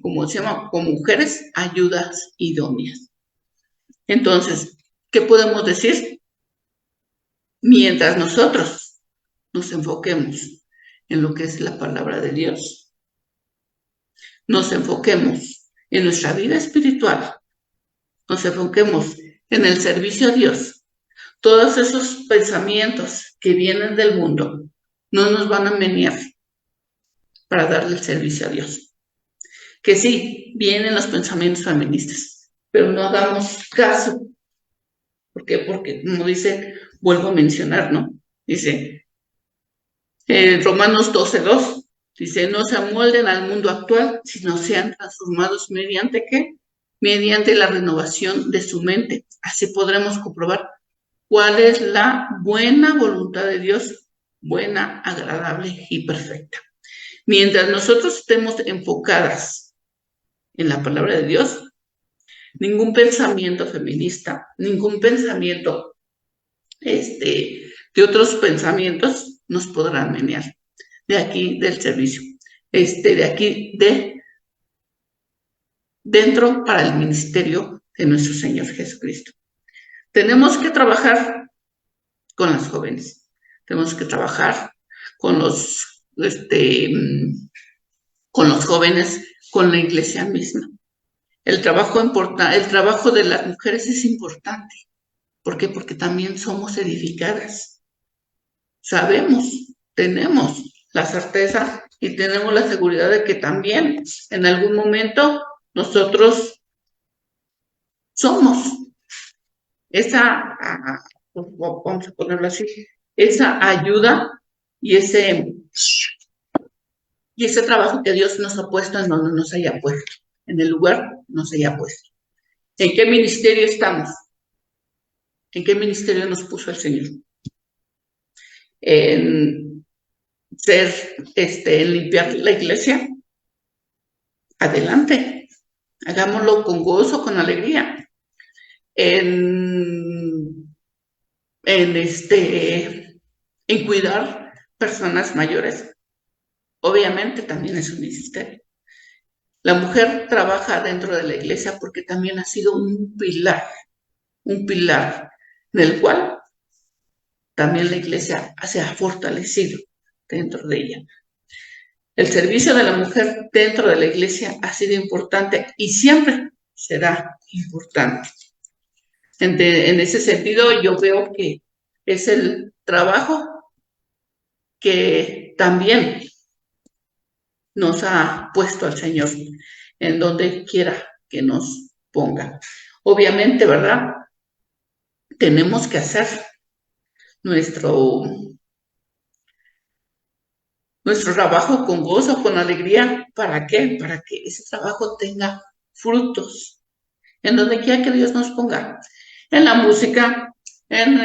como se llama, como mujeres, ayudas idóneas. Entonces, ¿qué podemos decir? Mientras nosotros nos enfoquemos en lo que es la palabra de Dios, nos enfoquemos en nuestra vida espiritual, nos enfoquemos en el servicio a Dios, todos esos pensamientos que vienen del mundo no nos van a menear para darle el servicio a Dios. Que sí, vienen los pensamientos feministas, pero no hagamos caso. ¿Por qué? Porque, como dice, vuelvo a mencionar, ¿no? Dice, Romanos 12:2, dice, no se amolden al mundo actual, sino sean transformados mediante ¿qué? Mediante la renovación de su mente. Así podremos comprobar cuál es la buena voluntad de Dios, buena, agradable y perfecta. Mientras nosotros estemos enfocadas en la palabra de Dios, ningún pensamiento feminista, ningún pensamiento de otros pensamientos nos podrán menear de aquí del servicio, de aquí dentro para el ministerio de nuestro Señor Jesucristo. Tenemos que trabajar con las jóvenes, tenemos que trabajar con los jóvenes, con la iglesia misma. El trabajo de las mujeres es importante. ¿Por qué? Porque también somos edificadas. Sabemos, tenemos la certeza y tenemos la seguridad de que también en algún momento nosotros somos vamos a ponerlo así, esa ayuda y ese trabajo que Dios nos ha puesto en donde nos haya puesto, en el lugar nos haya puesto. ¿En qué ministerio estamos? ¿En qué ministerio nos puso el Señor? En en limpiar la iglesia. Adelante, hagámoslo con gozo, con alegría. En cuidar personas mayores, obviamente también es un ministerio. La mujer trabaja dentro de la iglesia porque también ha sido un pilar en el cual también la iglesia se ha fortalecido dentro de ella. El servicio de la mujer dentro de la iglesia ha sido importante y siempre será importante. En ese sentido, yo veo que es el trabajo que también nos ha puesto al Señor, en donde quiera que nos ponga. Obviamente, ¿verdad? Tenemos que hacer nuestro, nuestro trabajo con gozo, con alegría. ¿Para qué? Para que ese trabajo tenga frutos, en donde quiera que Dios nos ponga. En la música, en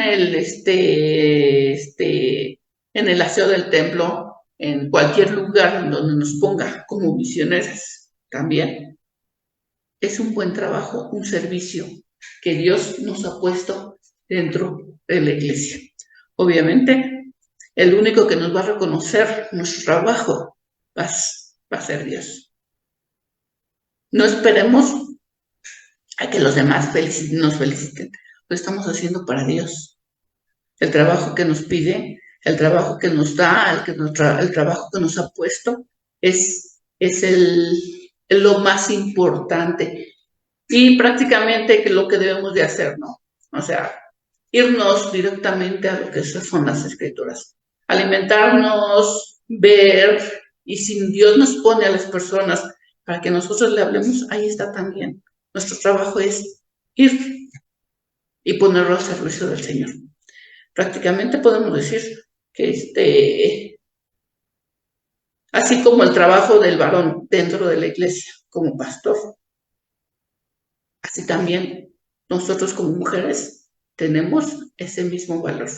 en el aseo del templo, en cualquier lugar en donde nos ponga como misioneras también. Es un buen trabajo, un servicio que Dios nos ha puesto dentro de la iglesia. Obviamente, el único que nos va a reconocer nuestro trabajo va a ser Dios. No esperemos a que los demás nos feliciten. Lo estamos haciendo para Dios. El trabajo que nos pide, el trabajo que nos da, el trabajo que nos ha puesto, es lo más importante y prácticamente lo que debemos de hacer, ¿no? O sea, irnos directamente a lo que son las escrituras, alimentarnos, ver, y si Dios nos pone a las personas para que nosotros le hablemos, ahí está también. Nuestro trabajo es ir y ponerlo al servicio del Señor. Prácticamente podemos decir que así como el trabajo del varón dentro de la iglesia como pastor, así también nosotros como mujeres tenemos ese mismo valor.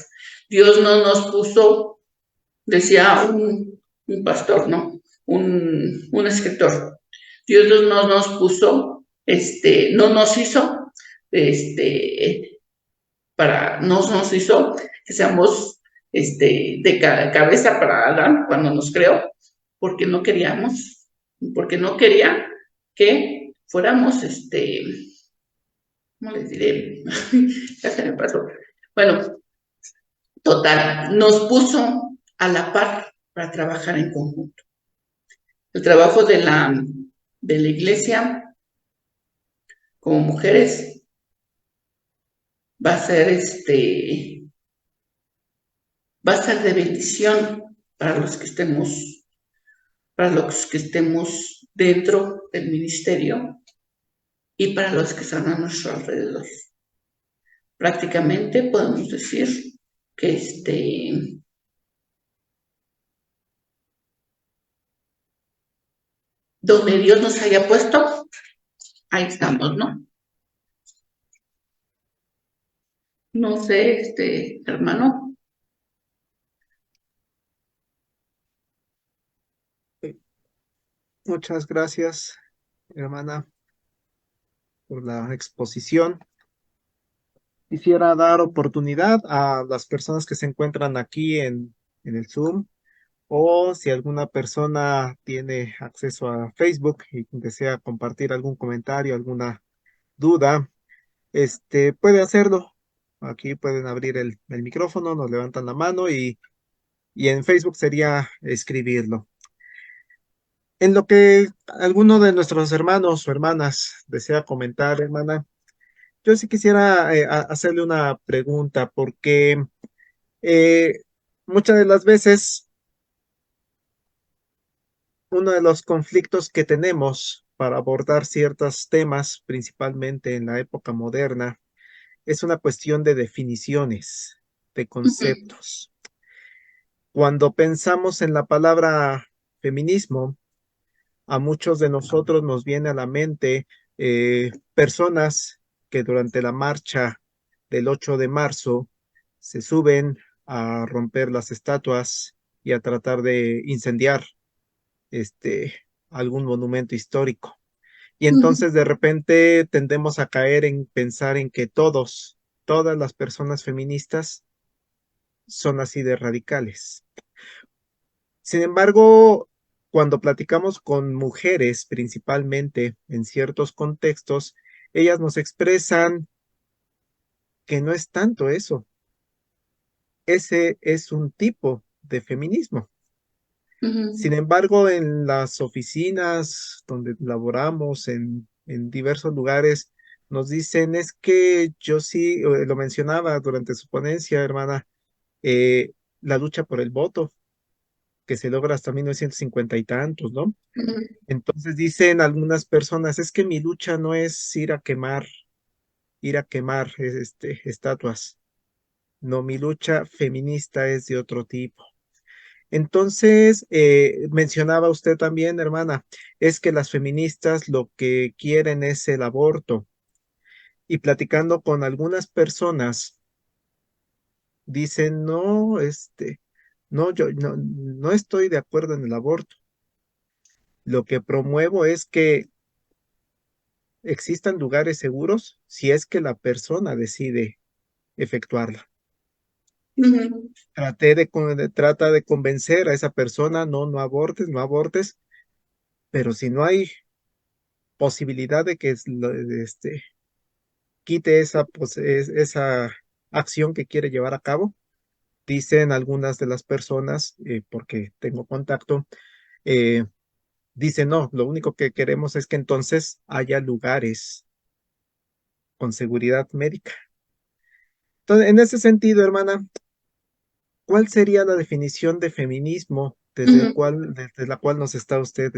Dios no nos puso, decía un pastor, ¿no? Un escritor. Dios no nos puso, no nos hizo, no nos hizo que seamos de cabeza para Adán cuando nos creó, porque no queríamos, porque no quería que fuéramos, ¿cómo les diré? Ya se me pasó. Bueno, total, nos puso a la par para trabajar en conjunto. El trabajo de la iglesia como mujeres va a ser va a ser de bendición para los que estemos dentro del ministerio y para los que están a nuestro alrededor. Prácticamente podemos decir que donde Dios nos haya puesto, ahí estamos, ¿no? No sé, hermano. Muchas gracias, hermana, por la exposición. Quisiera dar oportunidad a las personas que se encuentran aquí en el Zoom, o si alguna persona tiene acceso a Facebook y desea compartir algún comentario, alguna duda, puede hacerlo. Aquí pueden abrir el micrófono, nos levantan la mano y en Facebook sería escribirlo. En lo que alguno de nuestros hermanos o hermanas desea comentar, hermana, yo sí quisiera hacerle una pregunta porque eh, muchas de las veces uno de los conflictos que tenemos para abordar ciertos temas, principalmente en la época moderna, es una cuestión de definiciones, de Uh-huh. conceptos. Cuando pensamos en la palabra feminismo, a muchos de nosotros nos viene a la mente personas que durante la marcha del 8 de marzo se suben a romper las estatuas y a tratar de incendiar este, algún monumento histórico. Y Uh-huh. entonces de repente tendemos a caer en pensar en que todas las personas feministas son así de radicales. Sin embargo, cuando platicamos con mujeres, principalmente en ciertos contextos, ellas nos expresan que no es tanto eso. Ese es un tipo de feminismo. Uh-huh. Sin embargo, en las oficinas donde laboramos, en diversos lugares, nos dicen, es que yo sí, lo mencionaba durante su ponencia, hermana, la lucha por el voto. que se logra hasta 1950 y tantos, ¿no? ujú, Entonces dicen algunas personas, es que mi lucha no es ir a quemar estatuas. No, mi lucha feminista es de otro tipo. Entonces, mencionaba usted también, hermana, es que las feministas lo que quieren es el aborto. Y platicando con algunas personas, dicen, no, no, yo no estoy de acuerdo en el aborto. Lo que promuevo es que existan lugares seguros si es que la persona decide efectuarla. ujú, Trata de convencer a esa persona, no, no abortes, no abortes, pero si no hay posibilidad de que quite esa acción que quiere llevar a cabo, dicen algunas de las personas, porque tengo contacto, eh, dicen, no, lo único que queremos es que entonces haya lugares con seguridad médica. Entonces, en ese sentido, hermana, ¿cuál sería la definición de feminismo ujú. desde la cual nos está usted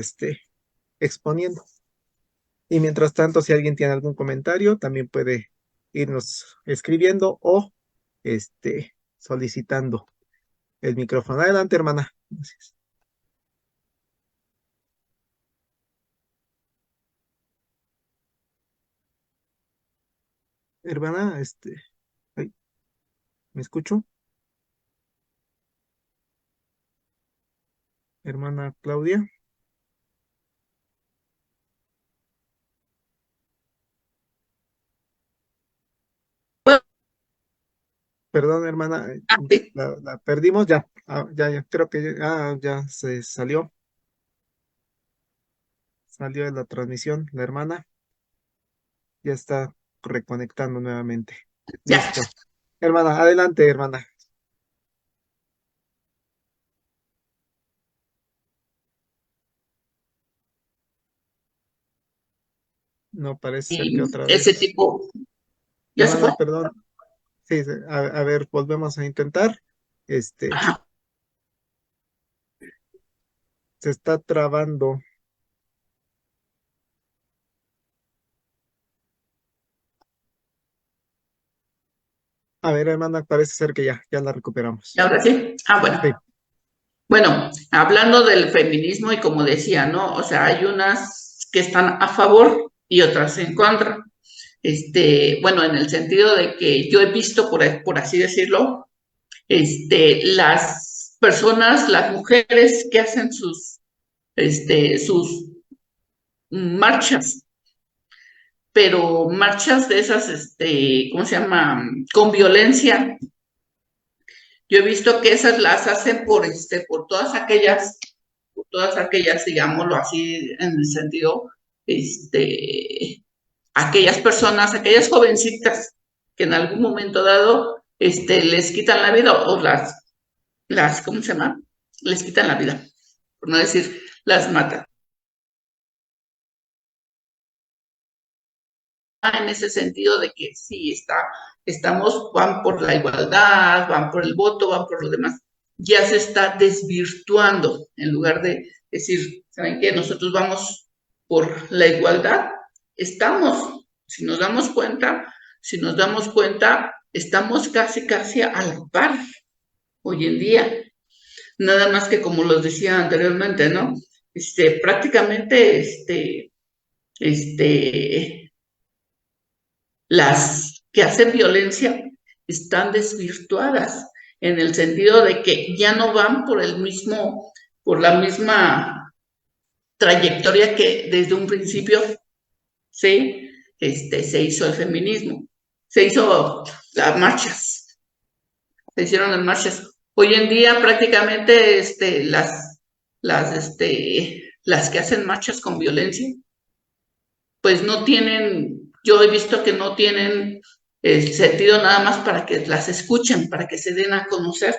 exponiendo? Y mientras tanto, si alguien tiene algún comentario, también puede irnos escribiendo o solicitando el micrófono. Adelante, hermana. Gracias. Hermana, ay, ¿me escucho? Hermana Claudia. Bueno, Perdón, hermana, sí, la perdimos ya. Ya, creo que ya se salió de la transmisión. La hermana ya está reconectando nuevamente. ya, Listo. Hermana, adelante, hermana. No parece ser que y otra ese vez. tipo, ¿ya se fue? Hermana, perdón. Sí, sí, a ver, volvemos a intentar. Este, Ajá. se está trabando. A ver, hermana, parece ser que ya la ¿Y recuperamos. ahora sí? Ah, bueno. Sí, Bueno, hablando del feminismo y como decía, ¿no? O sea, hay unas que están a favor y otras en contra. Bueno, en el sentido de que yo he visto, por así decirlo, las personas, las mujeres que hacen sus marchas, pero marchas de esas, ¿cómo se llama? Con violencia. Yo he visto que esas las hacen por todas aquellas, digámoslo así, en el sentido, aquellas personas, aquellas jovencitas que en algún momento dado, les quitan la vida o ¿cómo se llama? Les quitan la vida, por no decir, las matan. En ese sentido de que sí, van por la igualdad, van por el voto, van por lo demás, ya se está desvirtuando en lugar de decir, ¿saben qué? Nosotros vamos por la igualdad, si nos damos cuenta, estamos casi, casi a la par hoy en día. Nada más que como los decía anteriormente, ¿no? Prácticamente, este, las que hacen violencia están desvirtuadas en el sentido de que ya no van por la misma trayectoria que desde un principio se hizo el feminismo, se hizo las marchas, se hicieron las marchas. Hoy en día prácticamente las que hacen marchas con violencia pues no tienen, yo he visto que no tienen el sentido nada más para que las escuchen, para que se den a conocer,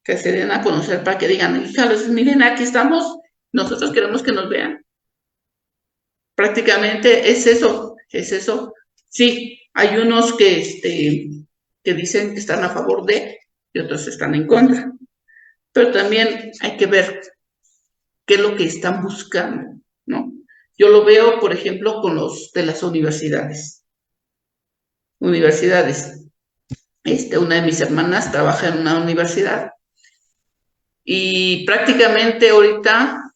que se den a conocer, para que digan, híjales, miren, aquí estamos, nosotros queremos que nos vean. Prácticamente es eso, es eso. Sí, hay unos que dicen que están a favor de y otros están en contra. pero también hay que ver qué es lo que están buscando, ¿no? Yo lo veo, por ejemplo, con los de las universidades. Universidades. Una de mis hermanas trabaja en una universidad y prácticamente ahorita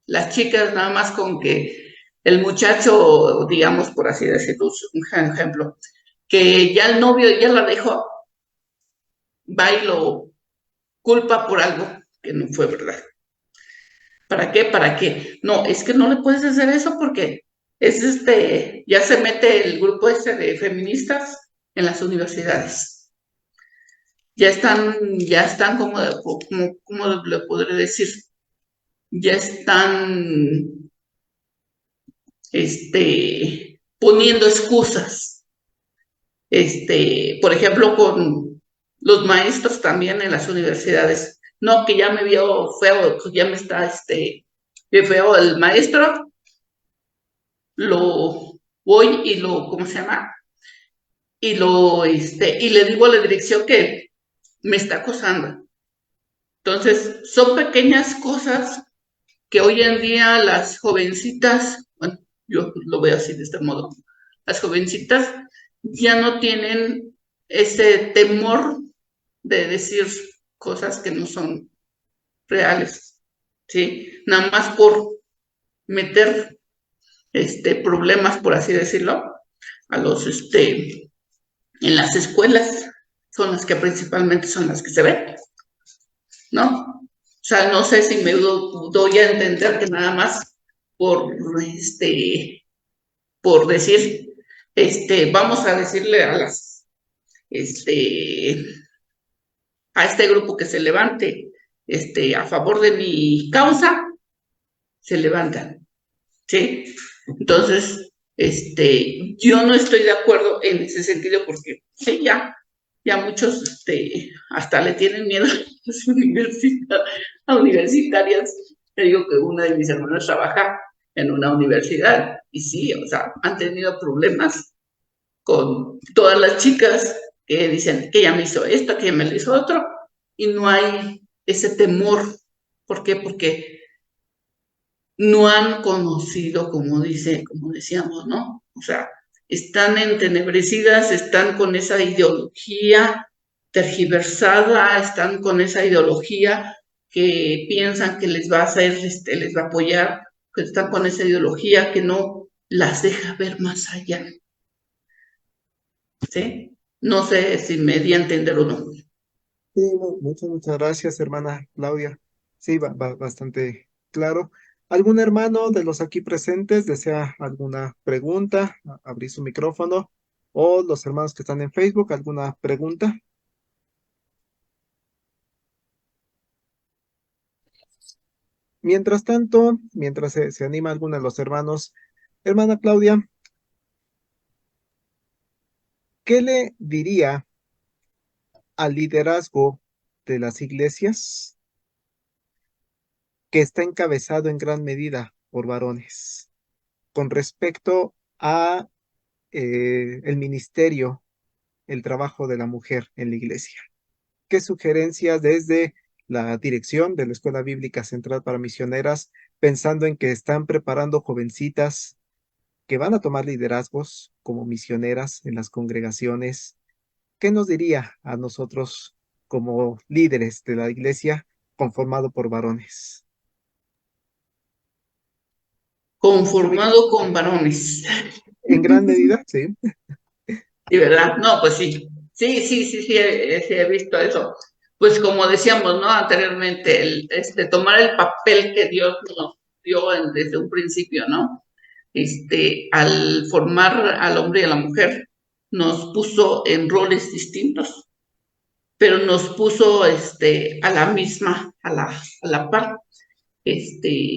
las chicas nada más con que el muchacho, digamos por así decirlo, un ejemplo, que ya el novio ya la dejó, va y lo culpa por algo que no fue verdad. ¿Para qué? ¿Para qué? No, es que no le puedes hacer eso porque es ya se mete el grupo de feministas en las universidades. Ya están como le podré decir, ya están, poniendo excusas. Por ejemplo, con los maestros también en las universidades. No, que ya me vio feo, que ya me está, de feo el maestro, lo voy y ¿cómo se llama? Y le digo a la dirección que me está acosando. Entonces, son pequeñas cosas que hoy en día las jovencitas, bueno, yo lo veo así de este modo, las jovencitas ya no tienen ese temor de decir cosas que no son reales, ¿sí? Nada más por meter problemas, por así decirlo, a en las escuelas, son las que principalmente son las que se ven, ¿no? O sea, no sé si me doy a entender que nada más por, por decir, vamos a decirle este, a este grupo que se levante, a favor de mi causa, se levantan, ¿sí? Entonces, yo no estoy de acuerdo en ese sentido porque, sí, ya muchos, hasta le tienen miedo a las universitarias. Te digo que una de mis hermanas trabaja en una universidad y sí, o sea, han tenido problemas con todas las chicas que dicen que ella me hizo esto, que ella me lo hizo otro, y no hay ese temor. ¿Por qué? Porque no han conocido, como decíamos, ¿no? O sea, están entenebrecidas, están con esa ideología tergiversada, están con esa ideología que piensan que les va a hacer, les va a apoyar, que están con esa ideología que no las deja ver más allá, ¿sí? No sé si me di a entender o no. Sí, muchas gracias, hermana Claudia. Sí, bastante claro. ¿Algún hermano de los aquí presentes desea alguna pregunta? Abrir su micrófono. ¿O los hermanos que están en Facebook, alguna pregunta? Mientras tanto, mientras se anima alguno de los hermanos, hermana Claudia, ¿qué le diría al liderazgo de las iglesias que está encabezado en gran medida por varones con respecto a el ministerio, el trabajo de la mujer en la iglesia? ¿Qué sugerencias desde la dirección de la Escuela Bíblica Central para Misioneras, pensando en que están preparando jovencitas que van a tomar liderazgos como misioneras en las congregaciones? ¿Qué nos diría a nosotros como líderes de la iglesia conformado por varones? Su Conformado micrófono. con varones. En gran medida, sí. Sí, ¿verdad? No, pues sí. Sí, sí he visto eso. Pues como decíamos, ¿no? Anteriormente, tomar el papel que Dios nos dio desde un principio, ¿no? Al formar al hombre y a la mujer, nos puso en roles distintos, pero nos puso, a la misma, a la par.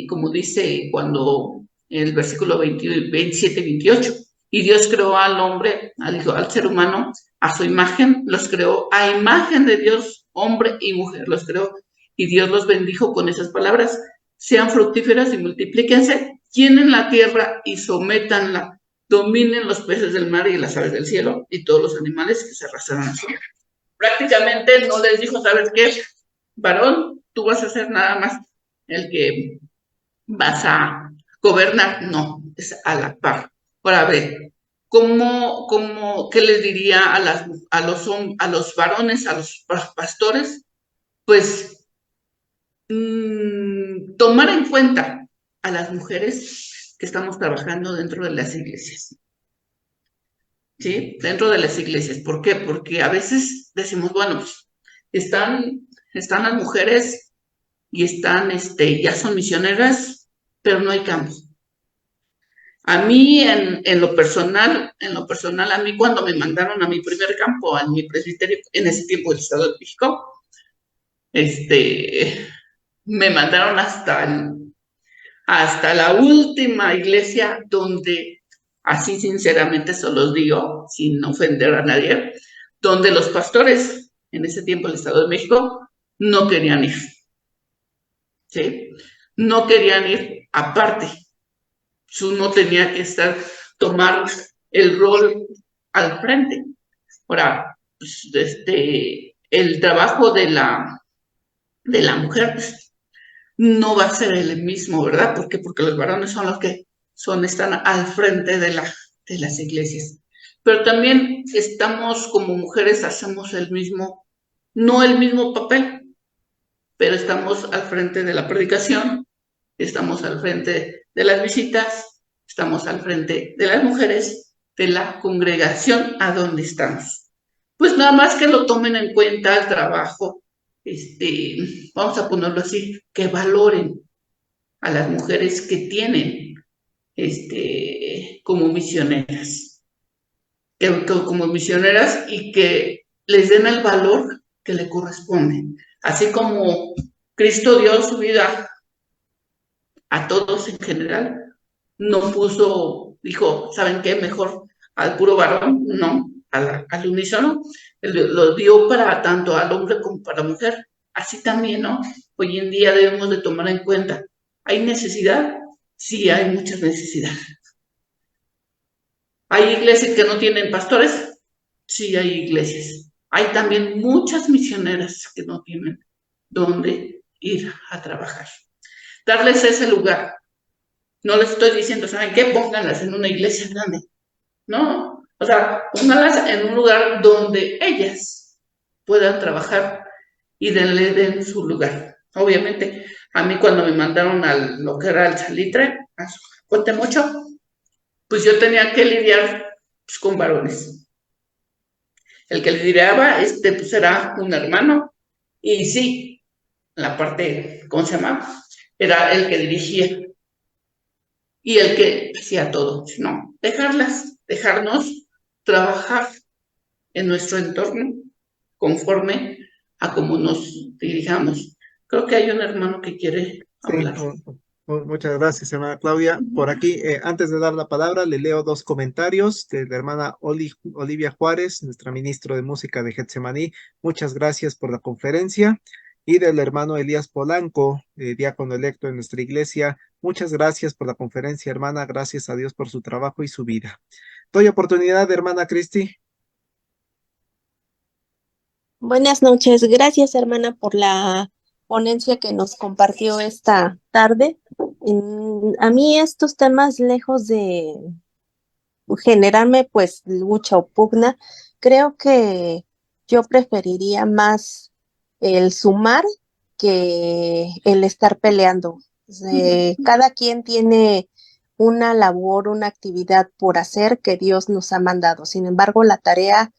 Como dice cuando en el versículo 27, 28, y Dios creó al hombre, al ser humano, a su imagen, los creó a imagen de Dios, hombre y mujer, los creó, y Dios los bendijo con esas palabras: sean fructíferas y multiplíquense, llenen la tierra y sométanla, dominen los peces del mar y las aves del cielo y todos los animales que se arrastran a su. Prácticamente no les dijo, ¿sabes qué? varón, tú vas a ser nada más el que vas a gobernar, no, es a la par. Ahora, a ver, qué les diría a los varones, a los pastores? Pues tomar en cuenta a las mujeres que estamos trabajando dentro de las iglesias, ¿sí? Dentro de las iglesias. ¿Por qué? Porque a veces decimos, bueno, pues están las mujeres y ya son misioneras, pero no hay campo. A mí, a mí cuando me mandaron a mi primer campo, a mi presbiterio, en ese tiempo del Estado de México, este, me mandaron hasta la última iglesia donde, así sinceramente se los digo, sin ofender a nadie, donde los pastores, en ese tiempo del Estado de México, no querían ir, ¿sí? No querían ir aparte. Uno tenía que tomar el rol al frente. Ahora, pues, el trabajo de la mujer pues, no va a ser el mismo, ¿verdad? ¿Por qué? Porque los varones son los que están al frente de las iglesias. Pero también estamos como mujeres, hacemos no el mismo papel, pero estamos al frente de la predicación, estamos al frente de las visitas, estamos al frente de las mujeres, de la congregación a donde estamos. Pues nada más que lo tomen en cuenta el trabajo, vamos a ponerlo así, que valoren a las mujeres que tienen como misioneras, como misioneras y que les den el valor que le corresponde. Así como Cristo dio su vida a todos en general, no dijo, ¿saben qué? Mejor al puro varón, no, al unísono, lo dio para tanto al hombre como para la mujer. Así también, ¿no? Hoy en día debemos de tomar en cuenta, ¿hay necesidad? Sí, hay mucha necesidad. ¿Hay iglesias que no tienen pastores? Sí, hay iglesias. Hay también muchas misioneras que no tienen dónde ir a trabajar. Darles ese lugar. No les estoy diciendo, ¿saben qué? Pónganlas en una iglesia grande. No, o sea, pónganlas en un lugar donde ellas puedan trabajar y le den su lugar. Obviamente, a mí cuando me mandaron a lo que era el Salitre, a Puente Mocho, pues yo tenía que lidiar pues, con varones. El que lidiaba, pues era un hermano, y sí, la parte, ¿cómo se llama? Era el que dirigía y el que hacía todo. No, dejarnos trabajar en nuestro entorno conforme a cómo nos dirijamos. Creo que hay un hermano que quiere Sí, hablar. muchas gracias, hermana Claudia. Por aquí, antes de dar la palabra, le leo dos comentarios de la hermana Olivia Juárez, nuestra ministra de Música de Getsemaní. Muchas gracias por la conferencia. Y del hermano Elías Polanco, diácono electo en nuestra iglesia. Muchas gracias por la conferencia, hermana. Gracias a Dios por su trabajo y su vida. Doy oportunidad, hermana Cristi. Buenas noches, gracias hermana por la ponencia que nos compartió esta tarde. A mí estos temas, lejos de generarme pues lucha o pugna, creo que yo preferiría más el sumar que el estar peleando. Cada quien tiene una labor, una actividad por hacer que Dios nos ha mandado. Sin embargo, la tarea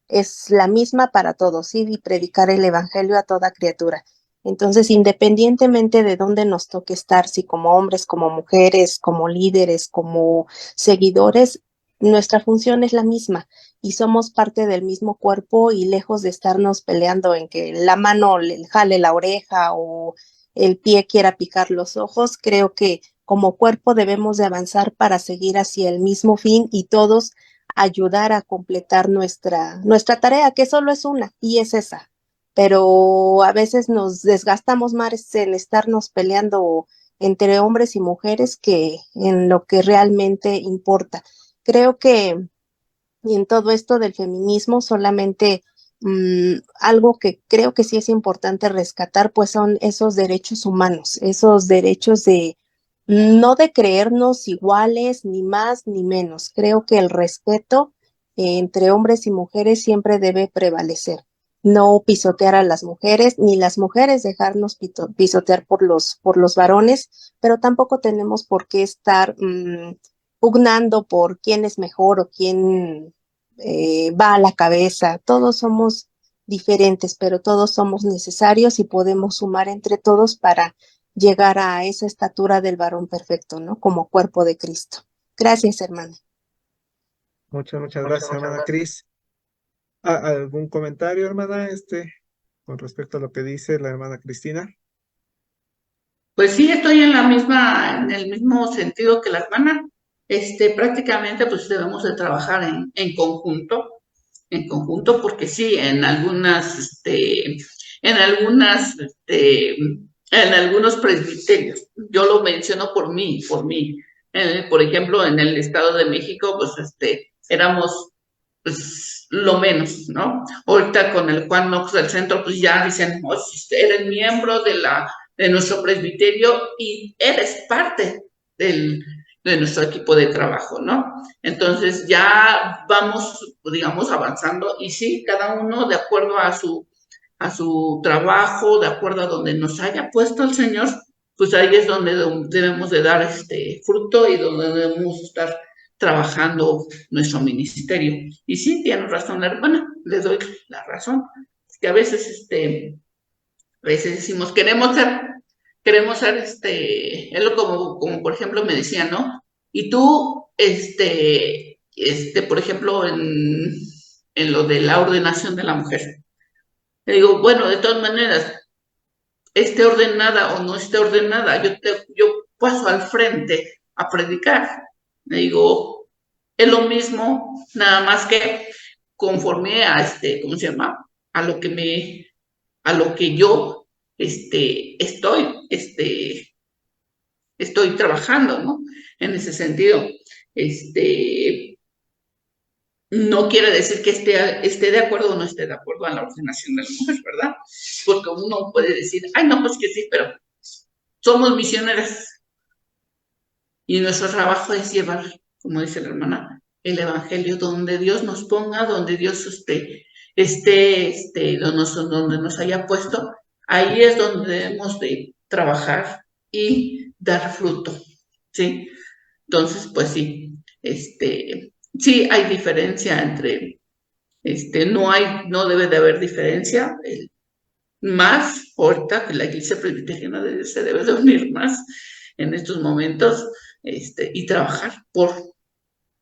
es la misma para todos, ir y predicar el evangelio a toda criatura. Entonces, independientemente de dónde nos toque estar, si como hombres, como mujeres, como líderes, como seguidores, nuestra función es la misma y somos parte del mismo cuerpo y lejos de estarnos peleando en que la mano le jale la oreja o el pie quiera picar los ojos, creo que como cuerpo debemos de avanzar para seguir hacia el mismo fin y todos ayudar a completar nuestra tarea, que solo es una, y es esa. Pero a veces nos desgastamos más en estarnos peleando entre hombres y mujeres que en lo que realmente importa. Creo que en todo esto del feminismo solamente algo que creo que sí es importante rescatar, pues son esos derechos humanos, esos derechos de no de creernos iguales, ni más ni menos. Creo que el respeto entre hombres y mujeres siempre debe prevalecer. No pisotear a las mujeres, ni las mujeres dejarnos pisotear por los varones, pero tampoco tenemos por qué estar pugnando por quién es mejor o quién va a la cabeza. Todos somos diferentes, pero todos somos necesarios y podemos sumar entre todos para llegar a esa estatura del varón perfecto, ¿no? Como cuerpo de Cristo. Gracias, hermana. Muchas gracias, hermana Cris. ¿Algún comentario, hermana, con respecto a lo que dice la hermana Cristina? Pues sí, estoy en el mismo sentido que la hermana. Prácticamente pues debemos de trabajar en conjunto, porque sí, en algunos presbiterios, yo lo menciono por mí. Por ejemplo, en el Estado de México, pues éramos pues lo menos, ¿no? Ahorita con el Juan Knox del centro, pues ya dicen, oh, si eres miembro de nuestro presbiterio y eres parte de nuestro equipo de trabajo, ¿no? Entonces ya vamos, digamos, avanzando y sí, cada uno de acuerdo a su trabajo, de acuerdo a donde nos haya puesto el Señor, pues ahí es donde debemos de dar este fruto y donde debemos estar trabajando nuestro ministerio. Y sí, tiene razón la hermana, le doy la razón. Es que a veces decimos, queremos ser, es lo como por ejemplo me decía, ¿no? Y tú, por ejemplo, en lo de la ordenación de la mujer. Le digo, bueno, de todas maneras, esté ordenada o no esté ordenada, yo paso al frente a predicar. Le digo, es lo mismo, nada más que conforme a ¿cómo se llama? A lo que a lo que yo estoy trabajando, ¿no? En ese sentido, este, no quiere decir que esté de acuerdo o no esté de acuerdo a la ordenación de la mujer, ¿verdad? Porque uno puede decir, ay, no, pues que sí, pero somos misioneras y nuestro trabajo es llevar, como dice la hermana, el evangelio donde Dios nos ponga, donde Dios donde nos haya puesto, ahí es donde debemos de trabajar y dar fruto, ¿sí? Entonces, pues sí, sí hay diferencia entre, no debe de haber diferencia, más ahorita que la iglesia presbiteriana se debe de unir más en estos momentos, y trabajar por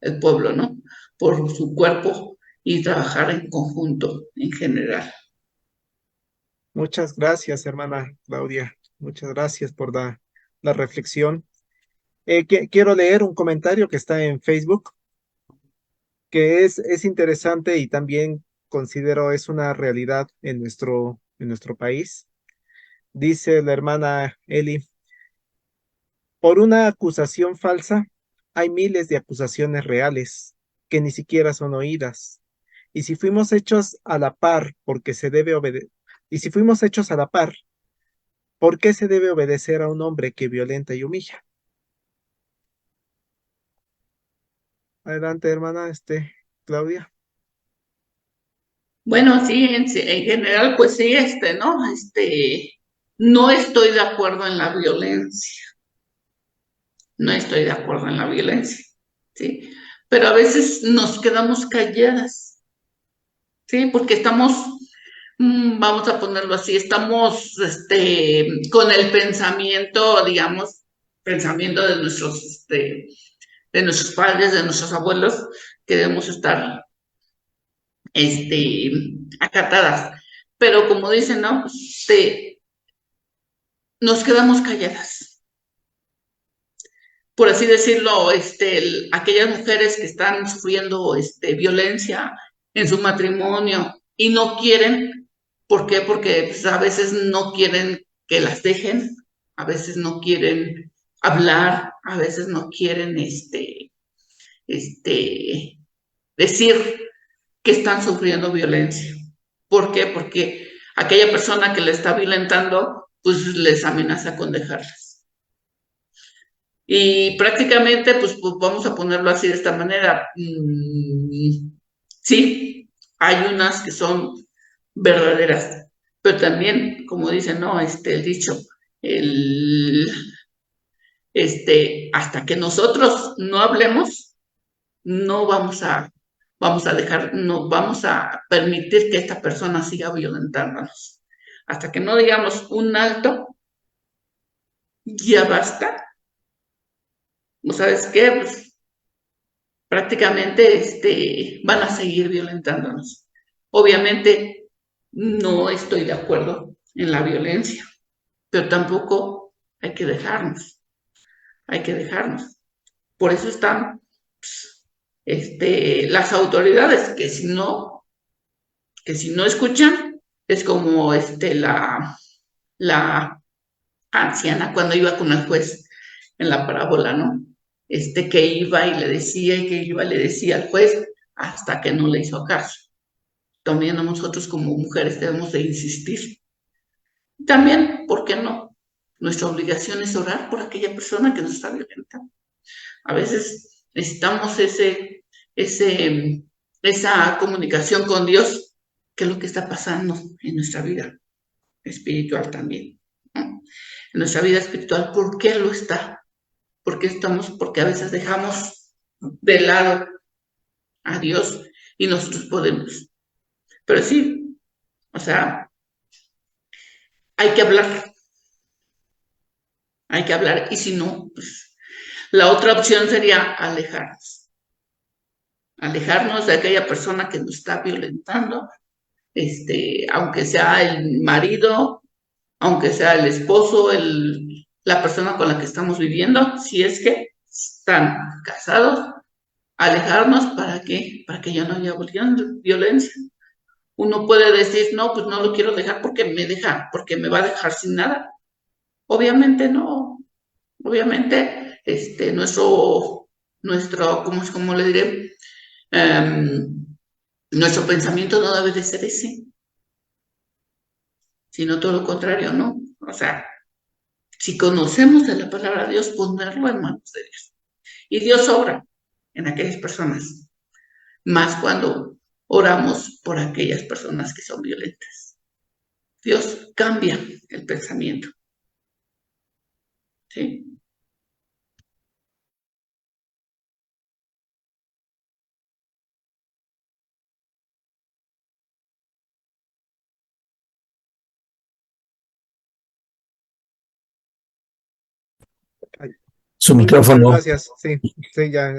el pueblo, ¿no? Por su cuerpo y trabajar en conjunto, en general. Muchas gracias, hermana Claudia. Muchas gracias por la reflexión. Quiero leer un comentario que está en Facebook, que es interesante y también considero es una realidad en nuestro país. Dice la hermana Eli, por una acusación falsa, hay miles de acusaciones reales que ni siquiera son oídas. Y si fuimos hechos a la par, porque se debe obedecer, y si fuimos hechos a la par, ¿por qué se debe obedecer a un hombre que violenta y humilla? Adelante, hermana, Claudia. Bueno, sí, en general, pues sí, ¿no? No estoy de acuerdo en la violencia, no estoy de acuerdo en la violencia, ¿sí? Pero a veces nos quedamos calladas, ¿sí? Porque estamos, vamos a ponerlo así, estamos, con el pensamiento, digamos, pensamiento de nuestros padres, de nuestros abuelos, que debemos estar, este, acatadas. Pero como dicen, ¿no? Nos quedamos calladas. Por así decirlo, aquellas mujeres que están sufriendo violencia en su matrimonio y no quieren, ¿por qué? Porque pues, a veces no quieren que las dejen, a veces no quieren hablar, a veces no quieren este, decir que están sufriendo violencia. ¿Por qué? Porque aquella persona que le está violentando, pues les amenaza con dejarlas. Y prácticamente, pues vamos a ponerlo así de esta manera. Sí, hay unas que son verdaderas, pero también, como dicen, ¿no? El dicho, el, hasta que nosotros no hablemos, no vamos a dejar, no vamos a permitir que esta persona siga violentándonos. Hasta que no digamos un alto, ya basta. ¿No sabes qué? Pues prácticamente van a seguir violentándonos. Obviamente no estoy de acuerdo en la violencia, pero tampoco hay que dejarnos, hay que dejarnos. Por eso están pues, las autoridades que si no escuchan, es como la anciana cuando iba con el juez en la parábola, ¿no? Que iba y le decía y que iba y le decía al juez hasta que no le hizo caso. También nosotros como mujeres debemos de insistir. También, ¿por qué no? Nuestra obligación es orar por aquella persona que nos está violentando. A veces necesitamos esa comunicación con Dios, que es lo que está pasando en nuestra vida espiritual también, ¿no? En nuestra vida espiritual, ¿por qué lo está? Porque a veces dejamos de lado a Dios y nosotros podemos. Pero sí, o sea, hay que hablar y si no, pues la otra opción sería alejarnos de aquella persona que nos está violentando, aunque sea el marido, aunque sea el esposo, la persona con la que estamos viviendo, si es que están casados, alejarnos para que ya no haya violencia. Uno puede decir, no, pues no lo quiero dejar porque me va a dejar sin nada. Obviamente no, obviamente ¿cómo le diré? Nuestro pensamiento no debe de ser ese, sino todo lo contrario, ¿no? O sea, si conocemos de la palabra de Dios, ponerlo en manos de Dios. Y Dios obra en aquellas personas, más cuando oramos por aquellas personas que son violentas. Dios cambia el pensamiento. ¿Sí? Su Muchas micrófono. gracias. Sí, sí, ya.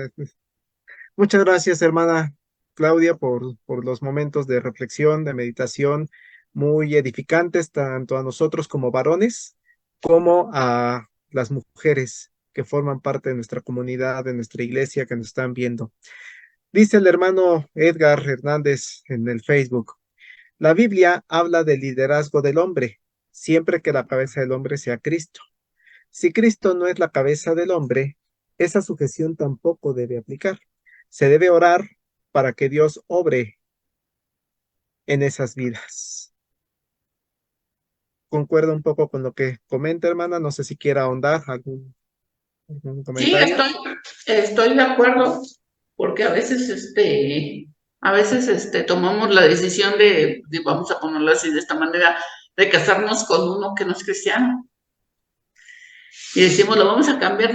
Muchas gracias, hermana Claudia, por los momentos de reflexión, de meditación muy edificantes, tanto a nosotros como varones, como a las mujeres que forman parte de nuestra comunidad, de nuestra iglesia, que nos están viendo. Dice el hermano Edgar Hernández en el Facebook, la Biblia habla del liderazgo del hombre, siempre que la cabeza del hombre sea Cristo. Si Cristo no es la cabeza del hombre, esa sujeción tampoco debe aplicar. Se debe orar para que Dios obre en esas vidas. Concuerdo un poco con lo que comenta, hermana. No sé si quiera ahondar algún Sí, comentario. estoy de acuerdo, porque a veces tomamos la decisión vamos a ponerlo así de esta manera, de casarnos con uno que no es cristiano. Y decimos, lo vamos a cambiar,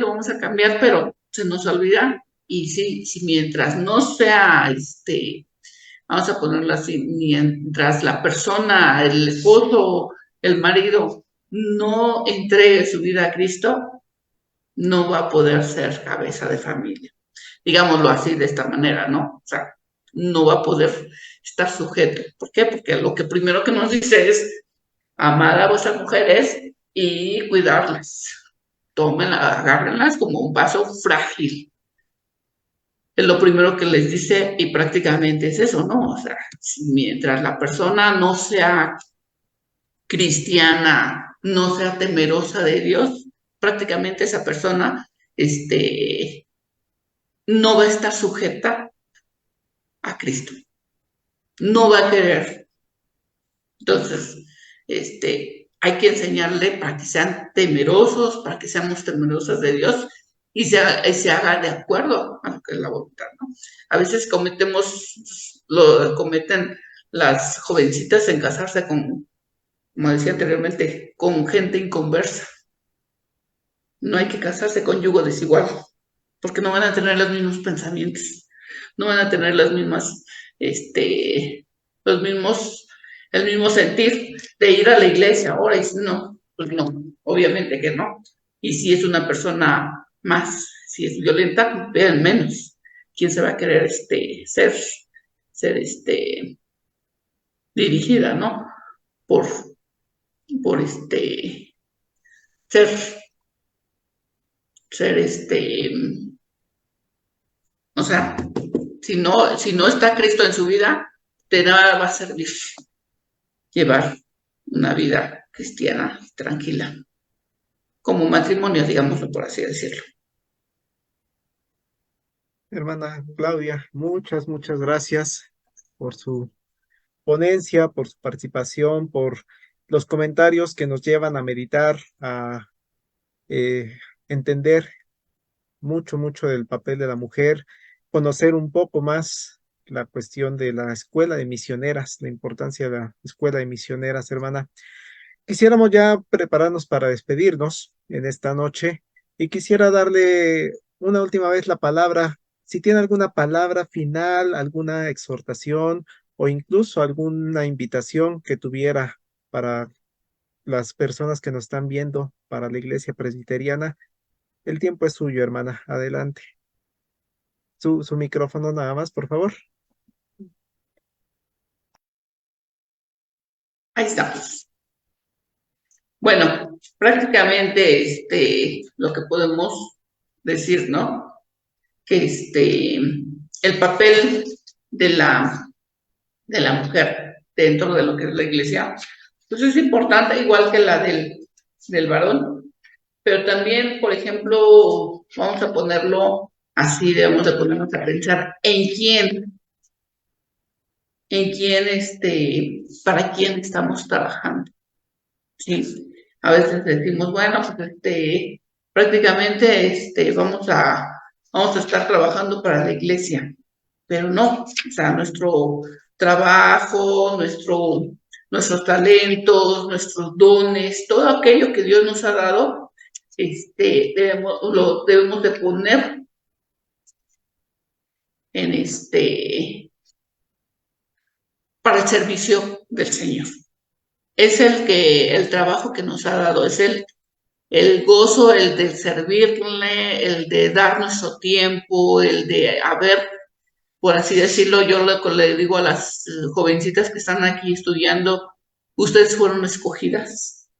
pero se nos olvida. Y sí, si mientras no sea, vamos a ponerlo así, mientras la persona, el esposo, el marido, no entregue su vida a Cristo, no va a poder ser cabeza de familia. Digámoslo así, de esta manera, ¿no? O sea, no va a poder estar sujeto. ¿Por qué? Porque lo que primero que nos dice es amar a vuestras mujeres y cuidarlas. Tómenlas, agárrenlas como un vaso frágil. Es lo primero que les dice y prácticamente es eso, ¿no? O sea, mientras la persona no sea cristiana, no sea temerosa de Dios, prácticamente esa persona, no va a estar sujeta a Cristo. No va a querer. Entonces, hay que enseñarle para que sean temerosos, para que seamos temerosos de Dios y se haga de acuerdo a lo que es la voluntad, ¿no? A veces cometen las jovencitas en casarse con, como decía anteriormente, con gente inconversa. No hay que casarse con yugo desigual, porque no van a tener los mismos pensamientos, no van a tener las mismas, los mismos, el mismo sentir de ir a la iglesia ahora, y si no, pues no, obviamente que no. Y si es una persona más, si es violenta, vean menos. ¿Quién se va a querer ser dirigida, ¿no? Por, por ser, ser o sea, si no está Cristo en su vida, de nada va a servir llevar una vida cristiana tranquila, como matrimonio, digámoslo por así decirlo. Hermana Claudia, muchas gracias por su ponencia, por su participación, por los comentarios que nos llevan a meditar, a eh, entender mucho del papel de la mujer, conocer un poco más la cuestión de la escuela de misioneras, la importancia de la escuela de misioneras, hermana. Quisiéramos ya prepararnos para despedirnos en esta noche y quisiera darle una última vez la palabra. Si tiene alguna palabra final, alguna exhortación o incluso alguna invitación que tuviera para las personas que nos están viendo, para la iglesia presbiteriana, el tiempo es suyo, hermana. Adelante. Su micrófono nada más, por favor. Ahí estamos. Bueno, prácticamente lo que podemos decir, ¿no? Que el papel de la mujer dentro de lo que es la iglesia, pues es importante, igual que la del varón, pero también, por ejemplo, vamos a ponerlo así, debemos de ponernos a pensar para quién estamos trabajando, ¿sí? A veces decimos, bueno, pues prácticamente vamos a estar trabajando para la iglesia, pero no, o sea, nuestro trabajo, nuestros talentos, nuestros dones, todo aquello que Dios nos ha dado, lo debemos de poner en para el servicio del Señor. Es el trabajo que nos ha dado, es el gozo, el de servirle, el de dar nuestro tiempo, el de haber, por así decirlo, yo le digo a las jovencitas que están aquí estudiando, ustedes fueron escogidas,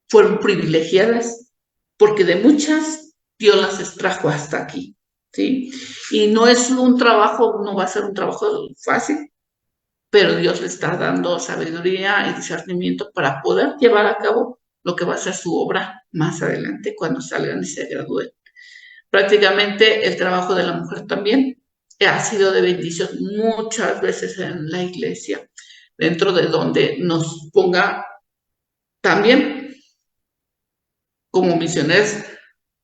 fueron privilegiadas, porque de muchas Dios las extrajo hasta aquí, ¿sí? Y no es un trabajo, no va a ser un trabajo fácil, pero Dios le está dando sabiduría y discernimiento para poder llevar a cabo lo que va a ser su obra más adelante cuando salgan y se gradúen. Prácticamente el trabajo de la mujer también ha sido de bendición muchas veces en la iglesia, dentro de donde nos ponga también como misioneros,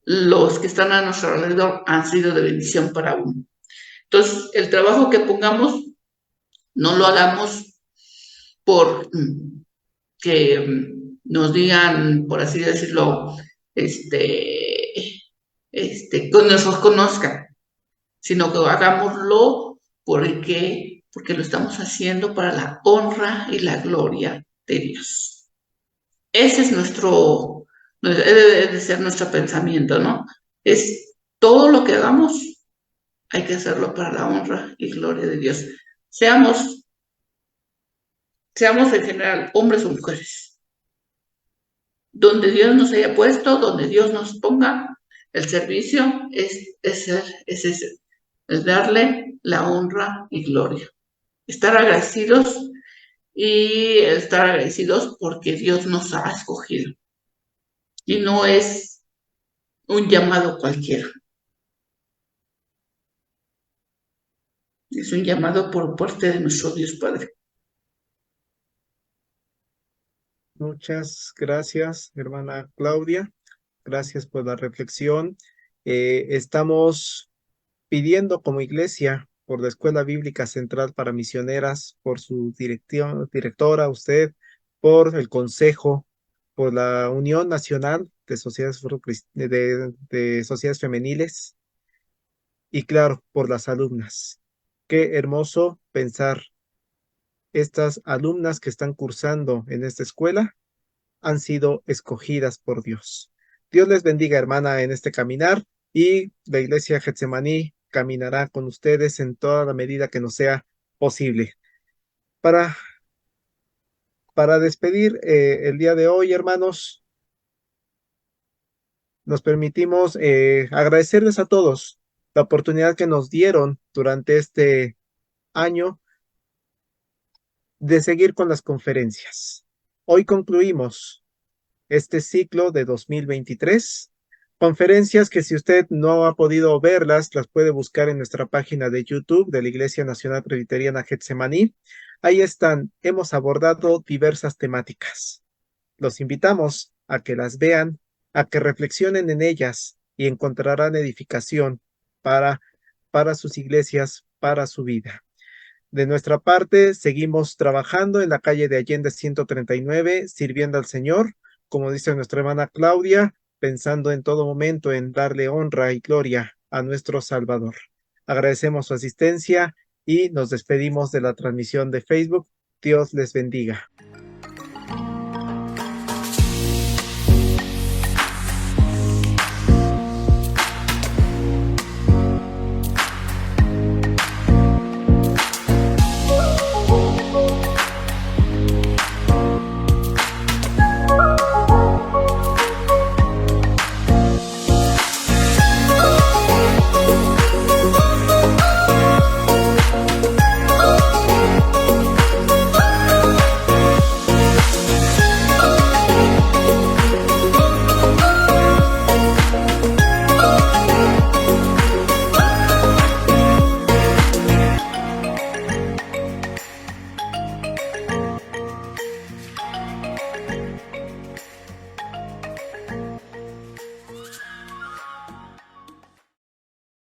los que están a nuestro alrededor han sido de bendición para uno. Entonces, el trabajo que pongamos, no lo hagamos por que nos digan, por así decirlo, que nos conozcan, sino que hagámoslo porque lo estamos haciendo para la honra y la gloria de Dios. Ese es debe de ser nuestro pensamiento, ¿no? Es todo lo que hagamos, hay que hacerlo para la honra y gloria de Dios. Seamos en general hombres o mujeres, donde Dios nos haya puesto, donde Dios nos ponga, el servicio es darle la honra y gloria. Estar agradecidos porque Dios nos ha escogido. Y no es un llamado cualquiera. Es un llamado por parte de nuestro Dios Padre. Muchas gracias, hermana Claudia. Gracias por la reflexión. Estamos pidiendo como iglesia por la Escuela Bíblica Central para Misioneras, por su directora, usted, por el Consejo, por la Unión Nacional de de Sociedades Femeniles y claro, por las alumnas. Qué hermoso pensar estas alumnas que están cursando en esta escuela han sido escogidas por Dios. Dios les bendiga, hermana, en este caminar y la iglesia Getsemaní caminará con ustedes en toda la medida que nos sea posible. Para, para despedir el día de hoy, hermanos, nos permitimos agradecerles a todos la oportunidad que nos dieron durante este año de seguir con las conferencias. Hoy concluimos este ciclo de 2023. Conferencias que si usted no ha podido verlas, las puede buscar en nuestra página de YouTube de la Iglesia Nacional Presbiteriana Getsemaní. Ahí están, hemos abordado diversas temáticas. Los invitamos a que las vean, a que reflexionen en ellas y encontrarán edificación para, para sus iglesias, para su vida. De nuestra parte, seguimos trabajando en la calle de Allende 139, sirviendo al Señor, como dice nuestra hermana Claudia, pensando en todo momento en darle honra y gloria a nuestro Salvador. Agradecemos su asistencia y nos despedimos de la transmisión de Facebook. Dios les bendiga.